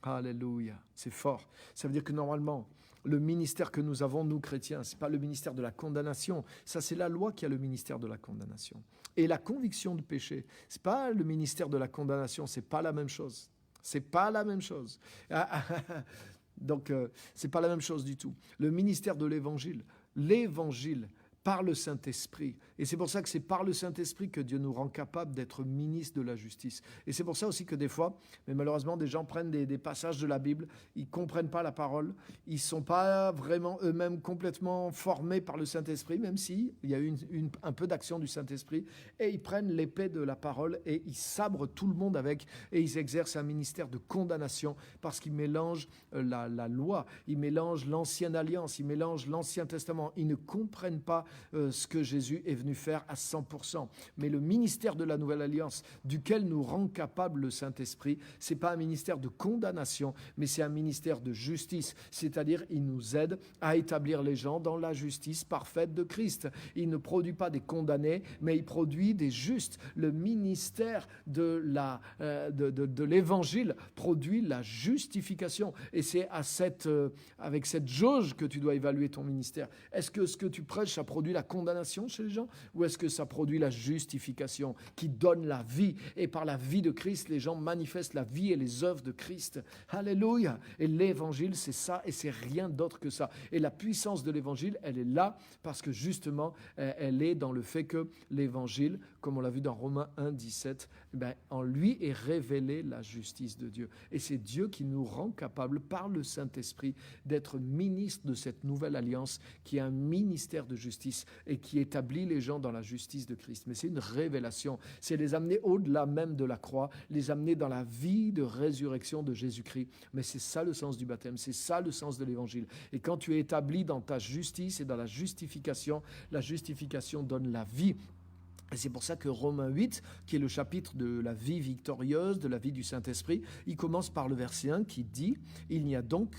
Alléluia. C'est fort. Ça veut dire que normalement, le ministère que nous avons, nous chrétiens, ce n'est pas le ministère de la condamnation. Ça, c'est la loi qui a le ministère de la condamnation. Et la conviction de péché, ce n'est pas le ministère de la condamnation, ce n'est pas la même chose. Ce n'est pas la même chose. Donc, ce n'est pas la même chose du tout. Le ministère de l'évangile par le Saint-Esprit. Et c'est pour ça que c'est par le Saint-Esprit que Dieu nous rend capable d'être ministres de la justice. Et c'est pour ça aussi que des fois, mais malheureusement, des gens prennent des passages de la Bible, ils ne comprennent pas la parole, ils ne sont pas vraiment eux-mêmes complètement formés par le Saint-Esprit, même s'il y a un peu d'action du Saint-Esprit, et ils prennent l'épée de la parole et ils sabrent tout le monde avec, et ils exercent un ministère de condamnation parce qu'ils mélangent la loi, ils mélangent l'ancienne alliance, ils mélangent l'Ancien Testament, ils ne comprennent pas ce que Jésus est venu faire à 100%. Mais le ministère de la Nouvelle Alliance, duquel nous rend capable le Saint-Esprit, ce n'est pas un ministère de condamnation, mais c'est un ministère de justice. C'est-à-dire, il nous aide à établir les gens dans la justice parfaite de Christ. Il ne produit pas des condamnés, mais il produit des justes. Le ministère de l'Évangile produit la justification. Et c'est avec cette jauge que tu dois évaluer ton ministère. Est-ce que ce que tu prêches, ça produit la condamnation chez les gens, ou est-ce que ça produit la justification qui donne la vie, et par la vie de Christ les gens manifestent la vie et les œuvres de Christ. Alléluia. Et l'évangile, c'est ça, et c'est rien d'autre que ça. Et la puissance de l'évangile, elle est là parce que justement elle est dans le fait que l'évangile, comme on l'a vu dans Romains 1, 17, en lui est révélée la justice de Dieu, et c'est Dieu qui nous rend capable par le Saint-Esprit d'être ministre de cette nouvelle alliance qui est un ministère de justice et qui établit les gens dans la justice de Christ. Mais c'est une révélation, c'est les amener au-delà même de la croix, les amener dans la vie de résurrection de Jésus-Christ. Mais c'est ça le sens du baptême, c'est ça le sens de l'évangile. Et quand tu es établi dans ta justice et dans la justification donne la vie. Et c'est pour ça que Romains 8, qui est le chapitre de la vie victorieuse, de la vie du Saint-Esprit, il commence par le verset 1 qui dit « Il n'y a donc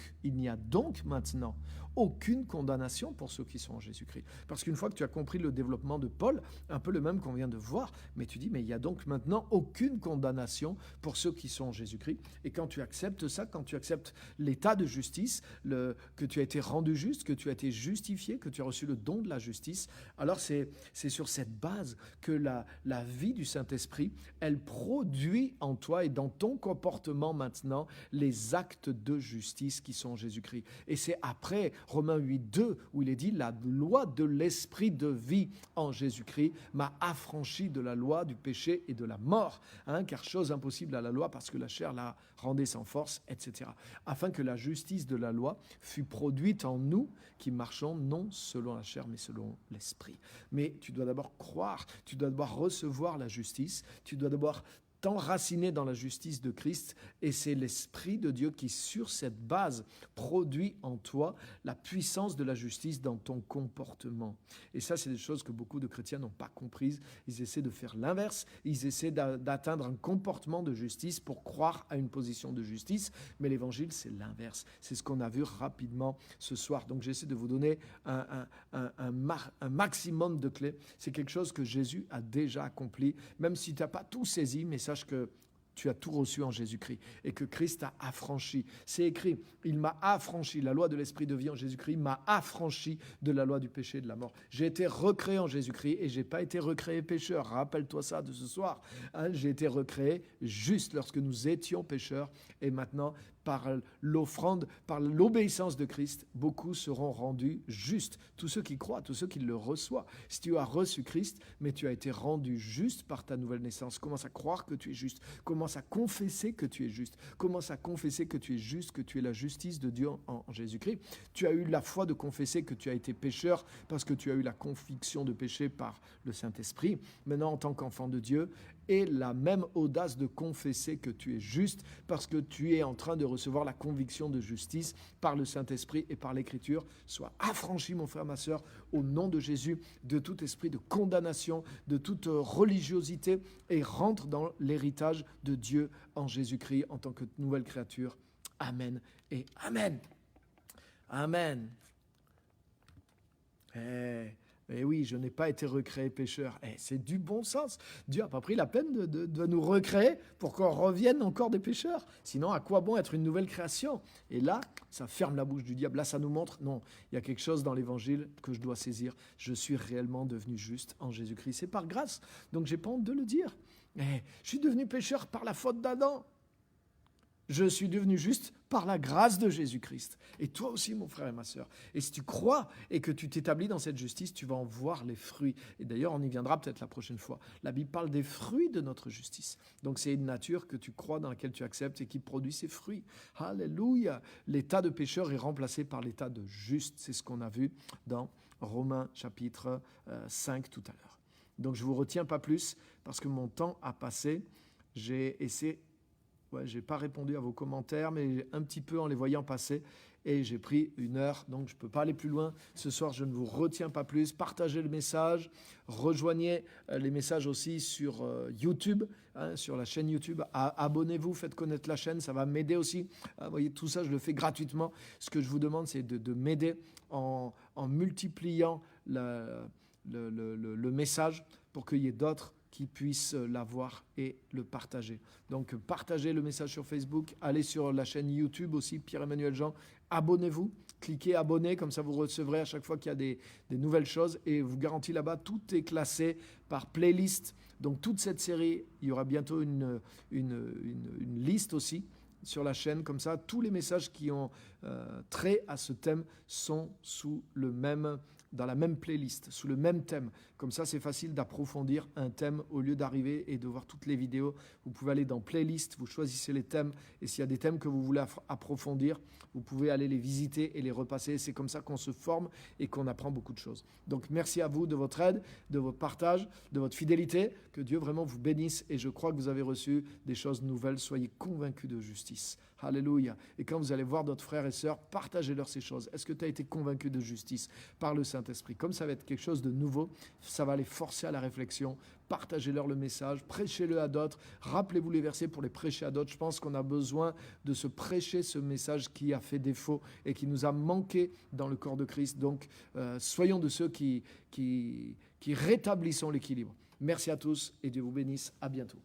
maintenant aucune condamnation pour ceux qui sont en Jésus-Christ. » Parce qu'une fois que tu as compris le développement de Paul, un peu le même qu'on vient de voir, mais tu dis « Mais il n'y a donc maintenant aucune condamnation pour ceux qui sont en Jésus-Christ. » Et quand tu acceptes ça, quand tu acceptes l'état de justice, que tu as été rendu juste, que tu as été justifié, que tu as reçu le don de la justice, alors c'est sur cette base que la vie du Saint-Esprit, elle produit en toi et dans ton comportement maintenant les actes de justice qui sont en Jésus-Christ. Et c'est après, Romains 8:2, où il est dit « La loi de l'esprit de vie en Jésus-Christ m'a affranchi de la loi du péché et de la mort. » Car chose impossible à la loi parce que la chair la rendait sans force, etc. Afin que la justice de la loi fût produite en nous qui marchons non selon la chair mais selon l'esprit. Mais tu dois d'abord croire, tu dois d'abord recevoir la justice, tu dois d'abord t'enraciner dans la justice de Christ, et c'est l'Esprit de Dieu qui, sur cette base, produit en toi la puissance de la justice dans ton comportement. Et ça, c'est des choses que beaucoup de chrétiens n'ont pas comprises. Ils essaient de faire l'inverse, ils essaient d'atteindre un comportement de justice pour croire à une position de justice, mais l'Évangile, c'est l'inverse. C'est ce qu'on a vu rapidement ce soir. Donc j'essaie de vous donner un maximum de clés. C'est quelque chose que Jésus a déjà accompli, même si tu n'as pas tout saisi, mais sache que tu as tout reçu en Jésus-Christ et que Christ t'a affranchi. C'est écrit, il m'a affranchi, la loi de l'esprit de vie en Jésus-Christ m'a affranchi de la loi du péché et de la mort. J'ai été recréé en Jésus-Christ et je n'ai pas été recréé pécheur. Rappelle-toi ça de ce soir. J'ai été recréé juste lorsque nous étions pécheurs, et maintenant, par l'offrande, par l'obéissance de Christ, beaucoup seront rendus justes. Tous ceux qui croient, tous ceux qui le reçoivent. Si tu as reçu Christ, mais tu as été rendu juste par ta nouvelle naissance, commence à croire que tu es juste. Commence à confesser que tu es juste. Commence à confesser que tu es juste, que tu es la justice de Dieu en Jésus-Christ. Tu as eu la foi de confesser que tu as été pécheur parce que tu as eu la conviction de péché par le Saint-Esprit. Maintenant, en tant qu'enfant de Dieu, et la même audace de confesser que tu es juste parce que tu es en train de recevoir la conviction de justice par le Saint-Esprit et par l'Écriture. Sois affranchi, mon frère, ma sœur, au nom de Jésus, de tout esprit de condamnation, de toute religiosité, et rentre dans l'héritage de Dieu en Jésus-Christ en tant que nouvelle créature. Amen et Amen. Amen. Mais oui, je n'ai pas été recréé pécheur. C'est du bon sens. Dieu n'a pas pris la peine de nous recréer pour qu'on revienne encore des pécheurs. Sinon, à quoi bon être une nouvelle création? Et là, ça ferme la bouche du diable. Là, ça nous montre, non, il y a quelque chose dans l'Évangile que je dois saisir. Je suis réellement devenu juste en Jésus-Christ. C'est par grâce. Donc, j'ai pas honte de le dire. Je suis devenu pécheur par la faute d'Adam. Je suis devenu juste par la grâce de Jésus-Christ. Et toi aussi, mon frère et ma sœur. Et si tu crois et que tu t'établis dans cette justice, tu vas en voir les fruits. Et d'ailleurs, on y viendra peut-être la prochaine fois. La Bible parle des fruits de notre justice. Donc, c'est une nature que tu crois, dans laquelle tu acceptes et qui produit ses fruits. Alléluia. L'état de pécheur est remplacé par l'état de juste. C'est ce qu'on a vu dans Romains chapitre 5 tout à l'heure. Donc, je ne vous retiens pas plus parce que mon temps a passé. J'ai essayé... je n'ai pas répondu à vos commentaires, mais un petit peu en les voyant passer. Et j'ai pris 1 heure, donc je ne peux pas aller plus loin. Ce soir, je ne vous retiens pas plus. Partagez le message. Rejoignez les messages aussi sur YouTube, sur la chaîne YouTube. Abonnez-vous, faites connaître la chaîne, ça va m'aider aussi. Vous voyez, tout ça, je le fais gratuitement. Ce que je vous demande, c'est de m'aider en multipliant le message pour qu'il y ait d'autres qui puissent l'avoir et le partager. Donc, partagez le message sur Facebook, allez sur la chaîne YouTube aussi, Pierre-Emmanuel Jean, abonnez-vous, cliquez abonner, comme ça vous recevrez à chaque fois qu'il y a des nouvelles choses, et vous garantis là-bas, tout est classé par playlist. Donc, toute cette série, il y aura bientôt une liste aussi sur la chaîne, comme ça, tous les messages qui ont trait à ce thème sont dans la même playlist, sous le même thème. Comme ça, c'est facile d'approfondir un thème au lieu d'arriver et de voir toutes les vidéos. Vous pouvez aller dans playlist, vous choisissez les thèmes, et s'il y a des thèmes que vous voulez approfondir, vous pouvez aller les visiter et les repasser. C'est comme ça qu'on se forme et qu'on apprend beaucoup de choses. Donc, merci à vous de votre aide, de votre partage, de votre fidélité. Que Dieu vraiment vous bénisse, et je crois que vous avez reçu des choses nouvelles. Soyez convaincus de justice. Alléluia. Et quand vous allez voir d'autres frères et sœurs, partagez-leur ces choses. Est-ce que tu as été convaincu de justice par le Saint-Esprit? Comme ça va être quelque chose de nouveau, ça va les forcer à la réflexion. Partagez-leur le message, prêchez-le à d'autres. Rappelez-vous les versets pour les prêcher à d'autres. Je pense qu'on a besoin de se prêcher ce message qui a fait défaut et qui nous a manqué dans le corps de Christ. Donc, soyons de ceux qui rétablissons l'équilibre. Merci à tous et Dieu vous bénisse. À bientôt.